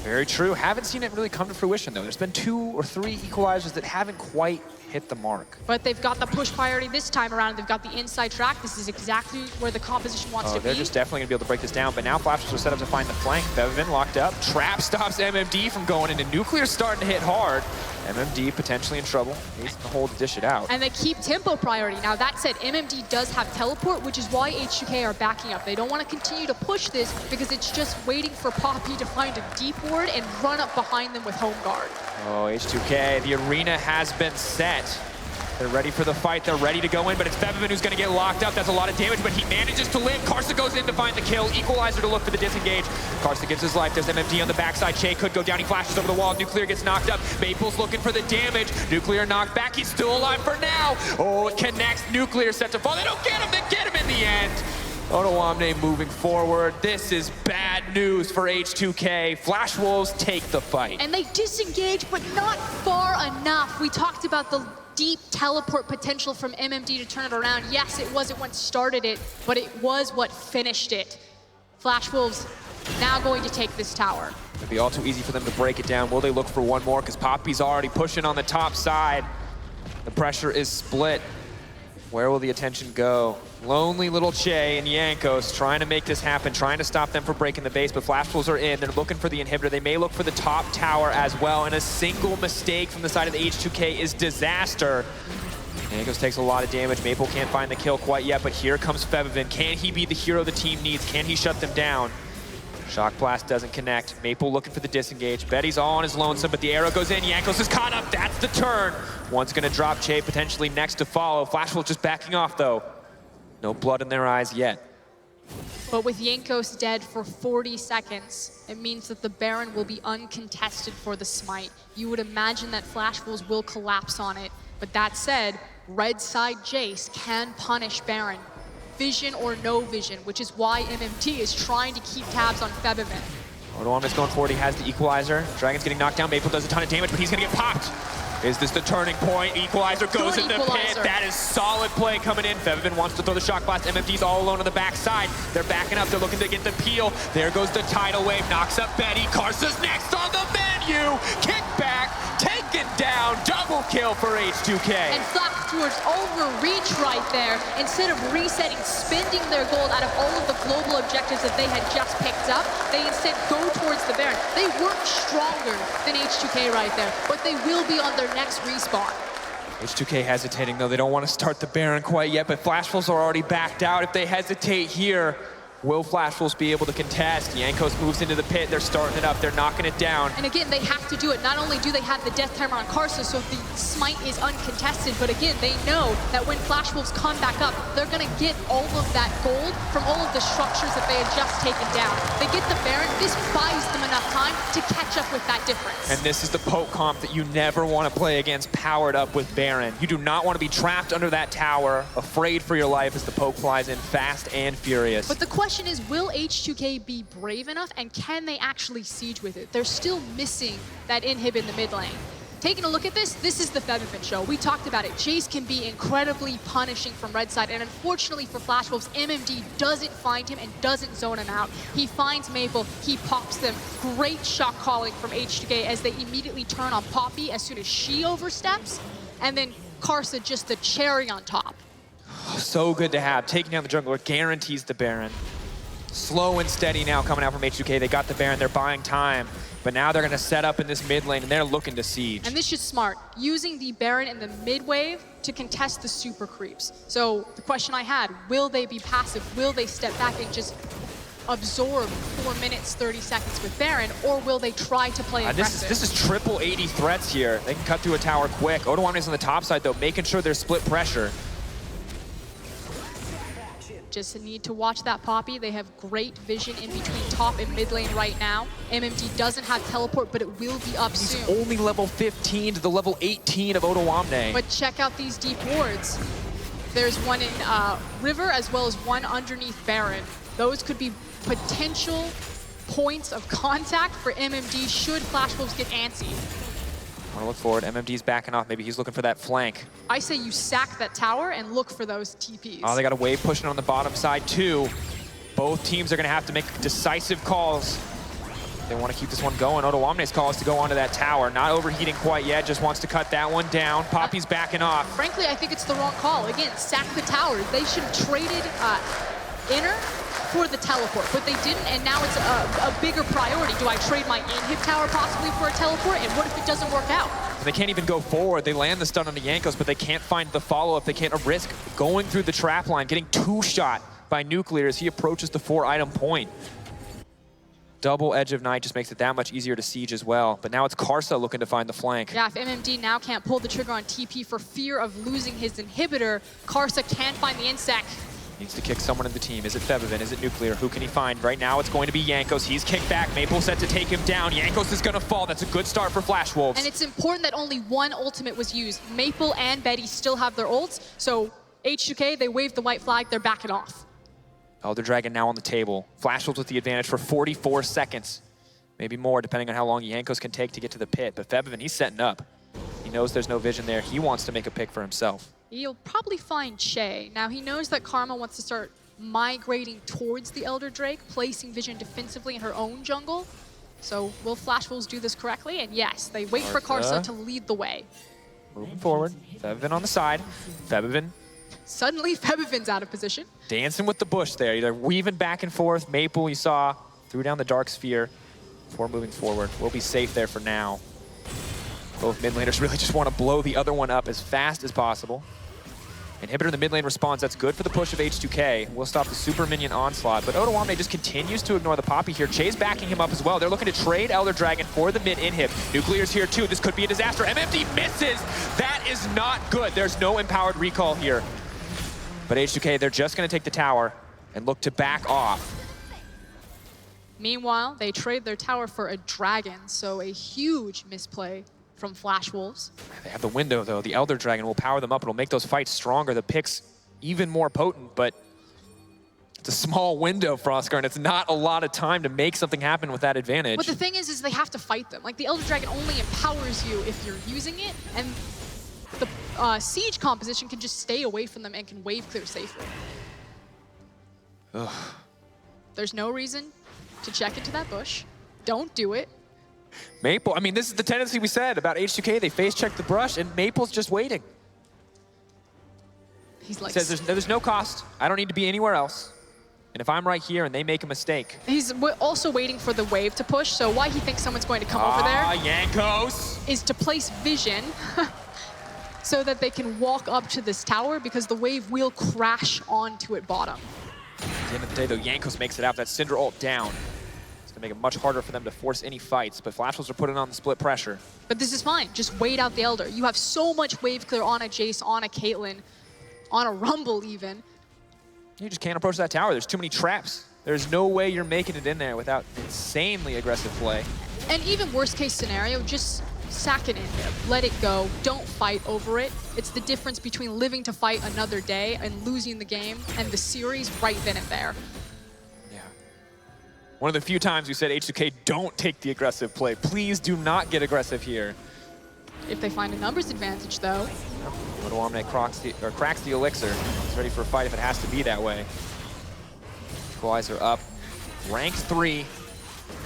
Very true. Haven't seen it really come to fruition, though. There's been 2 or 3 equalizers that haven't quite hit the mark. But they've got the push priority this time around. They've got the inside track. This is exactly where the composition wants to be. They're just definitely going to be able to break this down. But now Flashers are set up to find the flank. Bevin locked up. Trap stops MMD from going into Nuclear, starting to hit hard. MMD potentially in trouble. He's in the hole to dish it out. And they keep tempo priority. Now that said, MMD does have teleport, which is why H2k are backing up. They don't want to continue to push this because it's just waiting for Poppy to find a deep ward and run up behind them with home guard. Oh, H2k, the arena has been set. They're ready for the fight. They're ready to go in, but it's Bevin who's going to get locked up. That's a lot of damage, but he manages to live. Karsa goes in to find the kill. Equalizer to look for the disengage. Karsa gives his life. There's MMD on the backside. Che could go down. He flashes over the wall. Nuclear gets knocked up. Maple's looking for the damage. Nuclear knocked back. He's still alive for now. Oh, it connects. Nuclear set to fall. They don't get him. They get him in the end. Otawamne moving forward. This is bad news for H2k. Flash Wolves take the fight. And they disengage, but not far enough. We talked about the deep teleport potential from MMD to turn it around. Yes, it wasn't what started it, but it was what finished it. Flash Wolves now going to take this tower. It'll be all too easy for them to break it down. Will they look for one more? Because Poppy's already pushing on the top side. The pressure is split. Where will the attention go? Lonely little Che and Jankos trying to make this happen, trying to stop them from breaking the base, but Flash Wolves are in. They're looking for the inhibitor. They may look for the top tower as well, and a single mistake from the side of the H2k is disaster. Jankos takes a lot of damage. Maple can't find the kill quite yet, but here comes Fevivin. Can he be the hero the team needs? Can he shut them down? Shock Blast doesn't connect. Maple looking for the disengage. Betty's all on his lonesome, but the arrow goes in. Jankos is caught up. That's the turn. One's going to drop Che, potentially next to follow. Flash Wolf just backing off, though. No blood in their eyes yet. But with Jankos dead for 40 seconds, it means that the Baron will be uncontested for the smite. You would imagine that Flash Wolves will collapse on it. But that said, red side Jace can punish Baron. Vision or no vision, which is why MMT is trying to keep tabs on Febiven. Odoam is going forward, he has the equalizer. Dragon's getting knocked down, Maple does a ton of damage, but he's gonna get popped. Is this the turning point? Equalizer goes in the pit. That is solid play coming in. Febiven wants to throw the shock blast. MMD's all alone on the backside. They're backing up. They're looking to get the peel. There goes the tidal wave. Knocks up Betty. Karsa's next on the menu. Kick back. Taken down. Double kill for H2k. And Flappers overreach right there. Instead of resetting, spending their gold out of all of the global objectives that they had just picked up, they instead go towards the Baron. They weren't stronger than H2k right there, but they will be on their next respawn. H2k hesitating though. They don't want to start the Baron quite yet, but Flash Wolves are already backed out. If they hesitate here, will Flash Wolves be able to contest? Jankos moves into the pit. They're starting it up. They're knocking it down. And again, they have to do it. Not only do they have the death timer on Karsa, so the smite is uncontested, but again, they know that when Flash Wolves come back up, they're going to get all of that gold from all of the structures that they had just taken down. They get the Baron. This buys them enough time to catch up with that difference. And this is the poke comp that you never want to play against, powered up with Baron. You do not want to be trapped under that tower, afraid for your life as the poke flies in fast and furious. But the question is, will H2k be brave enough, and can they actually siege with it? They're still missing that inhib in the mid lane. Taking a look at this is the Febiven show. We talked about it. Jace can be incredibly punishing from red side, and unfortunately for Flash Wolves, MMD doesn't find him and doesn't zone him out. He finds Maple, he pops them. Great shot calling from H2k as they immediately turn on Poppy as soon as she oversteps, and then Karsa just the cherry on top. So good to have. Taking down the jungler guarantees the Baron. Slow and steady now coming out from H2k. They got the Baron, they're buying time. But now they're gonna set up in this mid lane and they're looking to siege. And this is smart, using the Baron in the mid wave to contest the super creeps. So the question I had, will they be passive? Will they step back and just absorb 4 minutes, 30 seconds with Baron, or will they try to play aggressive? This is triple 80 threats here. They can cut through a tower quick. Odoamne's on the top side though, making sure they're split pressure. Just need to watch that Poppy. They have great vision in between top and mid lane right now. MMD doesn't have teleport, but it will be up soon. He's only level 15 to the level 18 of Odoamne. But check out these deep wards. There's one in River as well as one underneath Baron. Those could be potential points of contact for MMD should Flash Wolves get antsy. I want to look forward. MMD's backing off. Maybe he's looking for that flank. I say you sack that tower and look for those TPs. Oh, they got a wave pushing on the bottom side too. Both teams are going to have to make decisive calls. They want to keep this one going. Odoamne's call is to go onto that tower. Not overheating quite yet, just wants to cut that one down. Poppy's backing off. Frankly, I think it's the wrong call. Again, sack the tower. They should have traded Inner for the teleport, but they didn't, and now it's a bigger priority. Do I trade my inhib tower possibly for a teleport, and what if it doesn't work out? They can't even go forward. They land the stun on the Jankos, but they can't find the follow-up. They can't risk going through the trap line, getting two-shot by Nuclear as he approaches the 4-item point. Double Edge of Night just makes it that much easier to siege as well. But now it's Karsa looking to find the flank. Yeah, if MMD now can't pull the trigger on TP for fear of losing his inhibitor, Karsa can't find the insect. Needs to kick someone in the team. Is it Febiven? Is it Nuclear? Who can he find? Right now it's going to be Jankos. He's kicked back. Maple set to take him down. Jankos is going to fall. That's a good start for Flash Wolves. And it's important that only one ultimate was used. Maple and Betty still have their ults, so H2k, they waved the white flag, they're backing off. Elder Dragon now on the table. Flash Wolves with the advantage for 44 seconds. Maybe more, depending on how long Jankos can take to get to the pit. But Febiven, he's setting up. He knows there's no vision there. He wants to make a pick for himself. He'll probably find Che. Now, he knows that Karma wants to start migrating towards the Elder Drake, placing vision defensively in her own jungle. So will Flash Wolves do this correctly? And yes, they wait for Karsa to lead the way. Moving forward. Febiven on the side. Febiven Suddenly, Febiven's out of position. dancing with the bush there. They're weaving back and forth. Maple, you saw, threw down the Dark Sphere before moving forward. We'll be safe there for now. Both mid laners really just want to blow the other one up as fast as possible. Inhibitor in the mid lane responds. That's good for the push of H2k. We'll stop the super minion onslaught, but Odoamne just continues to ignore the Poppy here. Che's backing him up as well. They're looking to trade Elder Dragon for the mid inhib. Nuclear's here too. This could be a disaster. MMD misses. That is not good. There's no empowered recall here. But H2k, they're just going to take the tower and look to back off. Meanwhile, they trade their tower for a dragon, so a huge misplay from Flash Wolves. They have the window, though. The Elder Dragon will power them up. It'll make those fights stronger. The pick's even more potent, but it's a small window, Frostguard. It's not a lot of time to make something happen with that advantage. But the thing is they have to fight them. Like, the Elder Dragon only empowers you if you're using it, and the Siege composition can just stay away from them and can wave clear safely. Ugh. There's no reason to check into that bush. Don't do it. Maple, I mean, this is the tendency we said about H2k. They face check the brush, and Maple's just waiting. He's like, Says there's no cost. I don't need to be anywhere else. And if I'm right here and they make a mistake. he's also waiting for the wave to push, so why he thinks someone's going to come over there Jankos! is to place vision so that they can walk up to this tower, because the wave will crash onto it bottom. At the end of the day, though, Jankos makes it out. That Cinder ult down. It's going to make it much harder for them to force any fights, but Flash Wolves are putting on the split pressure. But this is fine. Just wait out the Elder. You have so much wave clear on a Jace, on a Caitlyn, on a Rumble even. You just can't approach that tower. There's too many traps. There's no way you're making it in there without insanely aggressive play. And even worst case scenario, just sack it in there. Let it go. Don't fight over it. It's the difference between living to fight another day and losing the game and the series right then and there. Yeah. One of the few times we said H2k, don't take the aggressive play. Please do not get aggressive here. If they find a numbers advantage, though. Katowice cracks the elixir. He's ready for a fight if it has to be that way. Katowice are up. Rank 3.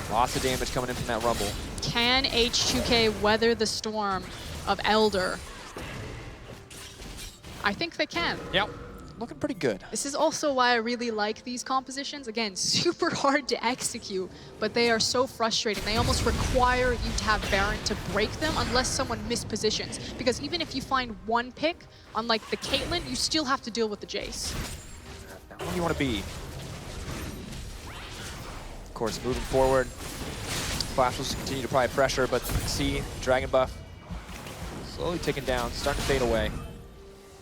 Lots of damage coming in from that Rumble. Can H2k weather the storm of Elder? I think they can. Yep. Looking pretty good. This is also why I really like these compositions. Again, super hard to execute, but they are so frustrating. They almost require you to have Baron to break them unless someone mispositions. Because even if you find one pick, unlike the Caitlyn, you still have to deal with the Jace. Not where you want to be. Of course, moving forward, Flash will continue to apply pressure, but see Dragon buff slowly ticking down, starting to fade away.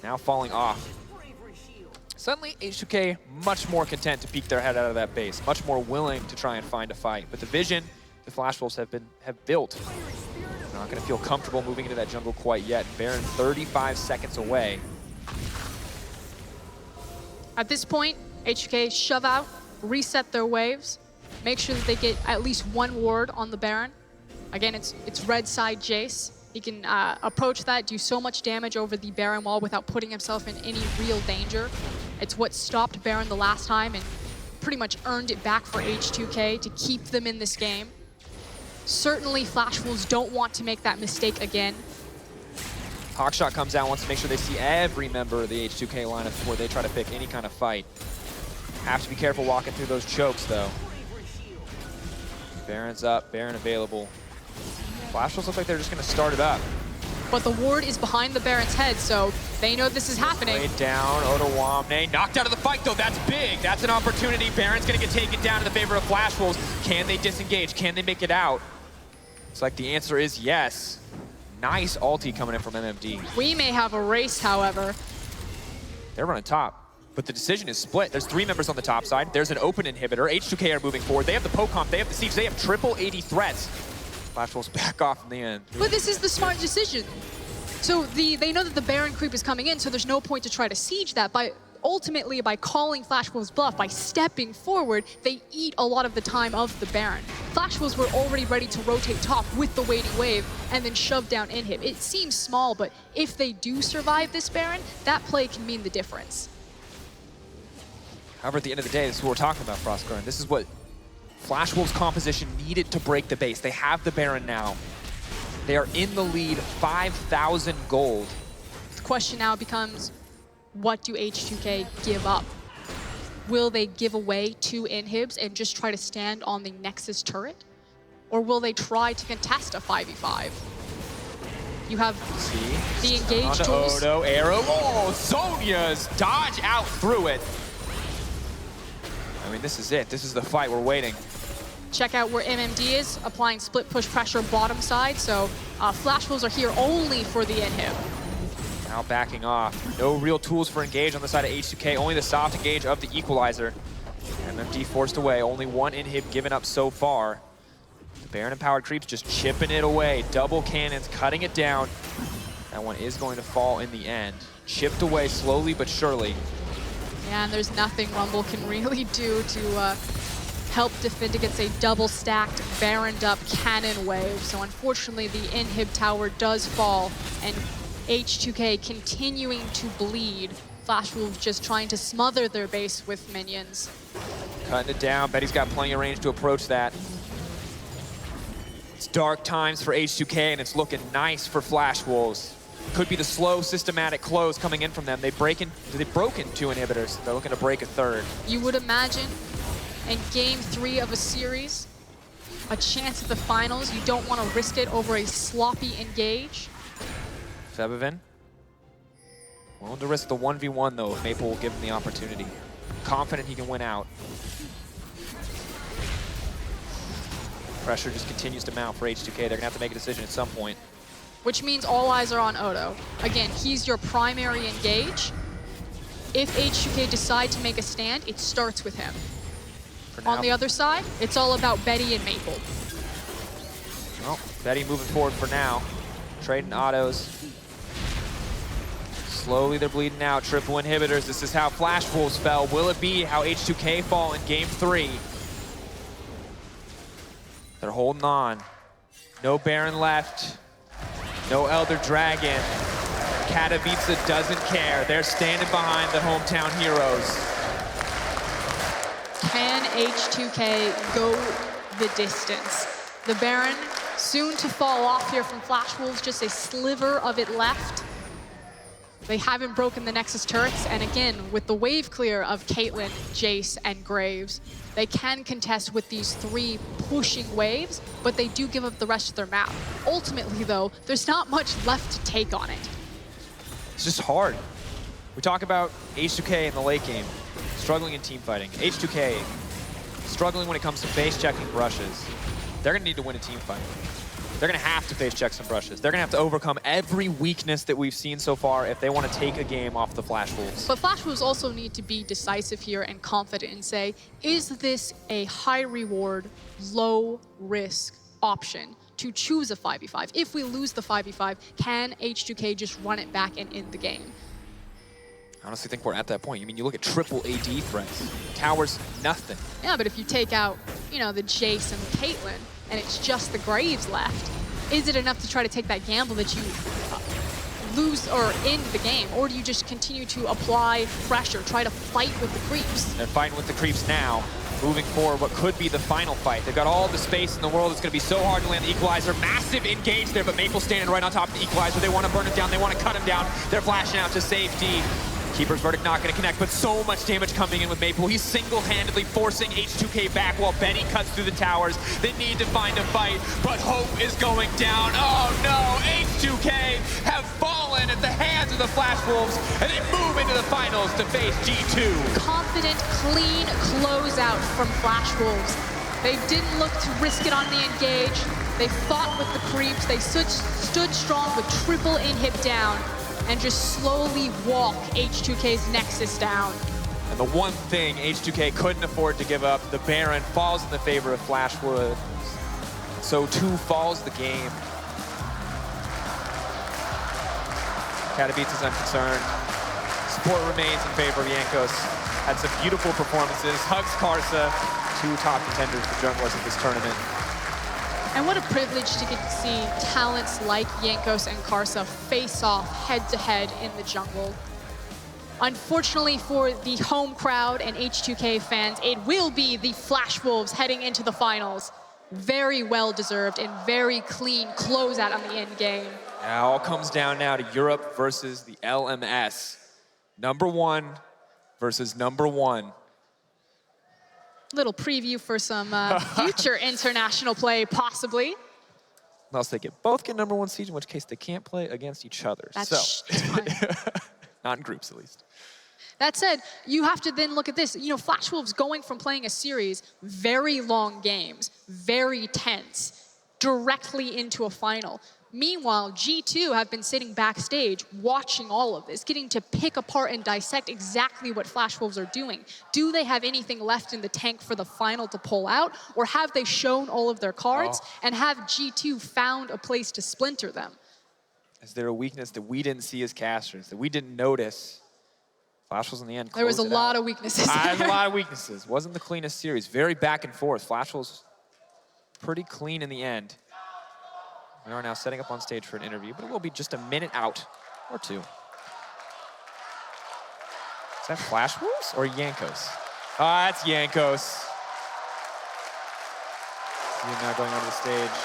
Now falling off. Suddenly, H2k much more content to peek their head out of that base, much more willing to try and find a fight. But the vision the Flash Wolves have built, they're not going to feel comfortable moving into that jungle quite yet. Baron 35 seconds away. At this point, H2k shove out, reset their waves, make sure that they get at least one ward on the Baron. Again, it's red side Jace. He can approach that, do so much damage over the Baron wall without putting himself in any real danger. It's what stopped Baron the last time and pretty much earned it back for H2k to keep them in this game. Certainly, Flash Wolves don't want to make that mistake again. Hawkshot comes out, wants to make sure they see every member of the H2k lineup before they try to pick any kind of fight. Have to be careful walking through those chokes, though. Baron's up, Baron available. Flash Wolves look like they're just going to start it up. But the ward is behind the Baron's head, so they know this is happening. Laid down, Katowice knocked out of the fight, though. That's big. That's an opportunity. Baron's going to get taken down in the favor of Flash Wolves. Can they disengage? Can they make it out? It's like the answer is yes. Nice ulti coming in from MMD. We may have a race, however. They're running top, but the decision is split. There's 3 members on the top side. There's an open inhibitor. H2k are moving forward. They have the poke comp. They have the siege. They have triple 80 threats. Flash Wolves back off in the end. But this is the smart decision. So they know that the Baron creep is coming in, so there's no point to try to siege that. Ultimately, by calling Flash Wolves' bluff, by stepping forward, they eat a lot of the time of the Baron. Flash Wolves were already ready to rotate top with the waiting wave and then shove down inhib. It seems small, but if they do survive this Baron, that play can mean the difference. However, at the end of the day, this is what we're talking about, Frostguard. This is what Flash Wolves' composition needed to break the base. They have the Baron now. They are in the lead, 5,000 gold. The question now becomes, what do H2k give up? Will they give away 2 inhibs and just try to stand on the Nexus turret? Or will they try to contest a 5v5? You have the engage Onto tools. Odo, arrow. Oh, Zonia's dodge out through it. I mean, this is it. This is the fight we're waiting. Check out where MMD is, applying split push pressure bottom side. So Flash Wolves are here only for the inhib. Now backing off. No real tools for engage on the side of H2k, only the soft engage of the equalizer. MMD forced away, only 1 inhib given up so far. The Baron-empowered creeps just chipping it away. Double cannons, cutting it down. That one is going to fall in the end. Chipped away slowly but surely. Yeah, and there's nothing Rumble can really do to help defend against a double-stacked, Baroned up cannon wave. So unfortunately, the inhib tower does fall, and H2k continuing to bleed. Flash Wolves just trying to smother their base with minions. Cutting it down. Betty's got plenty of range to approach that. It's dark times for H2k, and it's looking nice for Flash Wolves. Could be the slow, systematic close coming in from them. They've broken 2 inhibitors. They're looking to break a 3rd. You would imagine in game 3 of a series, a chance at the finals, you don't want to risk it over a sloppy engage. Febiven. Willing to risk the 1v1 though, if Maple will give him the opportunity. Confident he can win out. Pressure just continues to mount for H2k. They're gonna have to make a decision at some point. Which means all eyes are on Odo. Again, he's your primary engage. If H2k decide to make a stand, it starts with him. On the other side, it's all about Betty and Maple. Well, Betty moving forward for now. Trading autos. Slowly they're bleeding out. Triple inhibitors. This is how Flash Wolves fell. Will it be how H2k fall in game 3? They're holding on. No Baron left. No Elder Dragon. Katowice doesn't care. They're standing behind the hometown heroes. Can H2k go the distance? The Baron soon to fall off here from Flash Wolves, just a sliver of it left. They haven't broken the Nexus turrets, and again, with the wave clear of Caitlyn, Jace, and Graves, they can contest with these 3 pushing waves, but they do give up the rest of their map. Ultimately, though, there's not much left to take on it. It's just hard. We talk about H2k in the late game, struggling in team fighting. H2k struggling when it comes to face checking brushes. They're gonna need to win a team fight. They're gonna have to face check some brushes. They're gonna have to overcome every weakness that we've seen so far if they want to take a game off the Flash Wolves. But Flash Wolves also need to be decisive here and confident and say, is this a high reward, low risk option to choose a 5v5? If we lose the 5v5, can H2k just run it back and end the game? I honestly think we're at that point. I mean, you look at triple AD threats. Towers, nothing. Yeah, but if you take out, you know, the Jace and the Caitlyn, and it's just the Graves left, is it enough to try to take that gamble that you lose or end the game? Or do you just continue to apply pressure, try to fight with the creeps? They're fighting with the creeps now, moving forward what could be the final fight. They've got all the space in the world. It's going to be so hard to land the Equalizer. Massive engage there, but Maple standing right on top of the Equalizer. They want to burn it down. They want to cut him down. They're flashing out to safety. Keeper's Verdict not going to connect, but so much damage coming in with Maple. He's single-handedly forcing H2k back while Betty cuts through the towers. They need to find a fight, but hope is going down. Oh no, H2k have fallen at the hands of the Flash Wolves, and they move into the finals to face G2. Confident, clean closeout from Flash Wolves. They didn't look to risk it on the engage. They fought with the creeps. They stood strong with triple inhib down, and just slowly walk H2k's Nexus down. And the one thing H2k couldn't afford to give up, the Baron falls in the favor of Flash Wolves. So too falls the game. Katowice is unconcerned. Support remains in favor of Jankos. Had some beautiful performances. Hugs Karsa, 2 top contenders for junglers at this tournament. And what a privilege to get to see talents like Jankos and Karsa face off head-to-head in the jungle. Unfortunately for the home crowd and H2k fans, it will be the Flash Wolves heading into the finals. Very well-deserved and very clean closeout on the end game. Now all comes down now to Europe versus the LMS. #1 versus #1. Little preview for some future international play, possibly. Unless they both get #1 seed, in which case they can't play against each other. That's fine. Not in groups, at least. That said, you have to then look at this. You know, Flash Wolves going from playing a series, very long games, very tense, directly into a final. Meanwhile, G2 have been sitting backstage watching all of this, getting to pick apart and dissect exactly what Flash Wolves are doing. Do they have anything left in the tank for the final to pull out, or have they shown all of their cards and have G2 found a place to splinter them? Is there a weakness that we didn't see as casters, that we didn't notice? Flash Wolves in the end There was a closed it lot out. of weaknesses. There's a lot of weaknesses. Wasn't the cleanest series. Very back and forth. Flash Wolves pretty clean in the end. We are now setting up on stage for an interview, but it will be just a minute out or two. Is that Flash Wolves or Yankos? Ah, it's Yankos. See him now going onto the stage.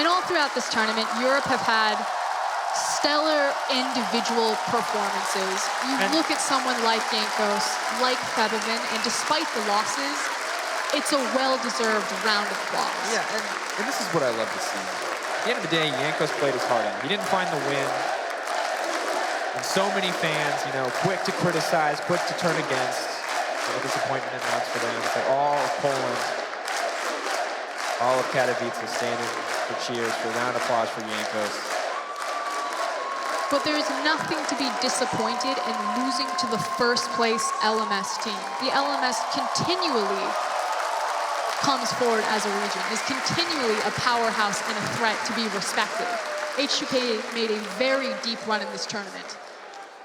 And all throughout this tournament, Europe have had stellar individual performances. You look at someone like Yankos, like Febevin, and despite the losses, it's a well-deserved round of applause. Yeah, and this is what I love to see. At the end of the day, Yankos played his heart out. He didn't find the win. And so many fans, you know, quick to criticize, quick to turn against. A disappointment announced for them. But all of Poland, all of Katowice standing for cheers, for a round of applause for Yankos. But there is nothing to be disappointed in losing to the first place LMS team. The LMS continually comes forward as a region, is continually a powerhouse and a threat to be respected. H2k made a very deep run in this tournament,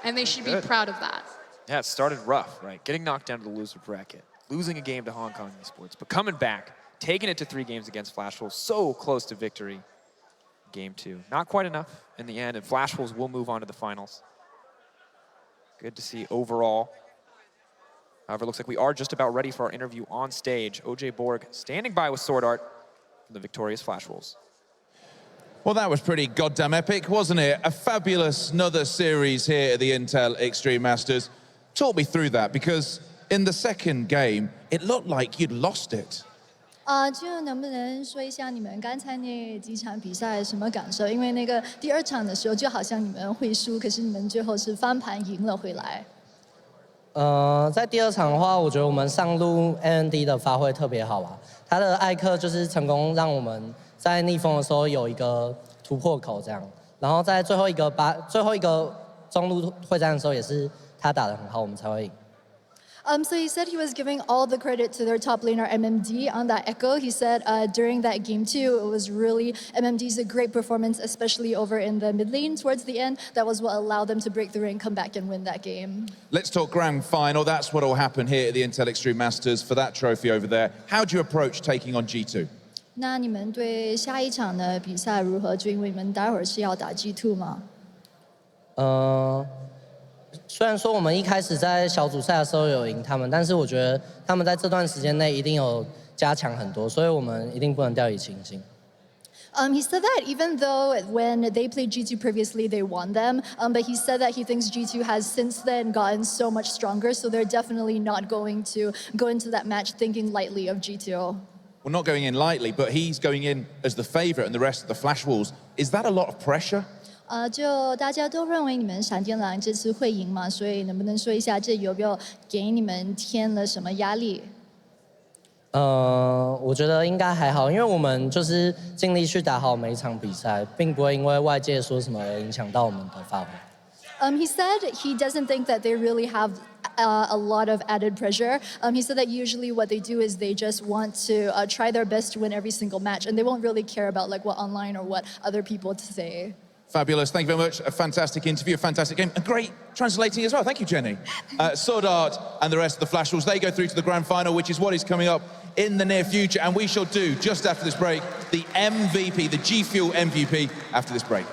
and they should be proud of that. Yeah, it started rough, right? Getting knocked down to the loser bracket, losing a game to Hong Kong Esports, but coming back, taking it to 3 games against Flash Wolves, so close to victory. Game 2. Not quite enough in the end, and Flash Wolves will move on to the finals. Good to see overall. However, it looks like we are just about ready for our interview on stage. OJ Borg standing by with Sword Art for the victorious Flash Wolves. Well, that was pretty goddamn epic, wasn't it? A fabulous another series here at the Intel Extreme Masters. Talk me through that, because in the second game, it looked like you'd lost it. 就能不能说一下你们刚才那几场比赛什么感受？因为那个第2场的时候，就好像你们会输，可是你们最后是翻盘赢了回来。在第2场的话，我觉得我们上路 AND 的发挥特别好吧。他的艾克就是成功让我们在逆风的时候有一个突破口这样。然后在最后一个中路会战的时候，也是他打得很好，我们才会赢。So he said he was giving all the credit to their top laner MMD on that echo. He said during that game 2, it was really MMD's a great performance, especially over in the mid lane towards the end. That was what allowed them to break through and come back and win that game. Let's talk grand final. That's what will happen here at the Intel Extreme Masters for that trophy over there. How do you approach taking on G2? 那你们对下一场的比赛如何？就因为你们待会儿是要打 G2 吗？虽然说我们一开始在小组赛的时候有赢他们，但是我觉得他们在这段时间内一定有加强很多，所以我们一定不能掉以轻心。He said that even though when they played G2 previously, they won them, but he said that he thinks G2 has since then gotten so much stronger, so they're definitely not going to go into that match thinking lightly of G2. Well, not going in lightly, but he's going in as the favourite and the rest of the Flash Wolves. Is that a lot of pressure? 就大家都认为你们闪电狼这次会赢嘛，所以能不能说一下这有没有给你们添了什么压力？我觉得应该还好，因为我们就是尽力去打好每一场比赛，并不会因为外界说什么而影响到我们的发挥。He said he doesn't think that they really have a lot of added pressure. He said that usually what they do is they just want to try their best to win every single match, and they won't really care about like what online or what other people say. Fabulous. Thank you very much. A fantastic interview, a fantastic game, and great translating as well. Thank you, Jenny. Sword Art and the rest of the Flash Wolves, they go through to the grand final, which is what is coming up in the near future, and we shall do, just after this break, the MVP, the G Fuel MVP, after this break.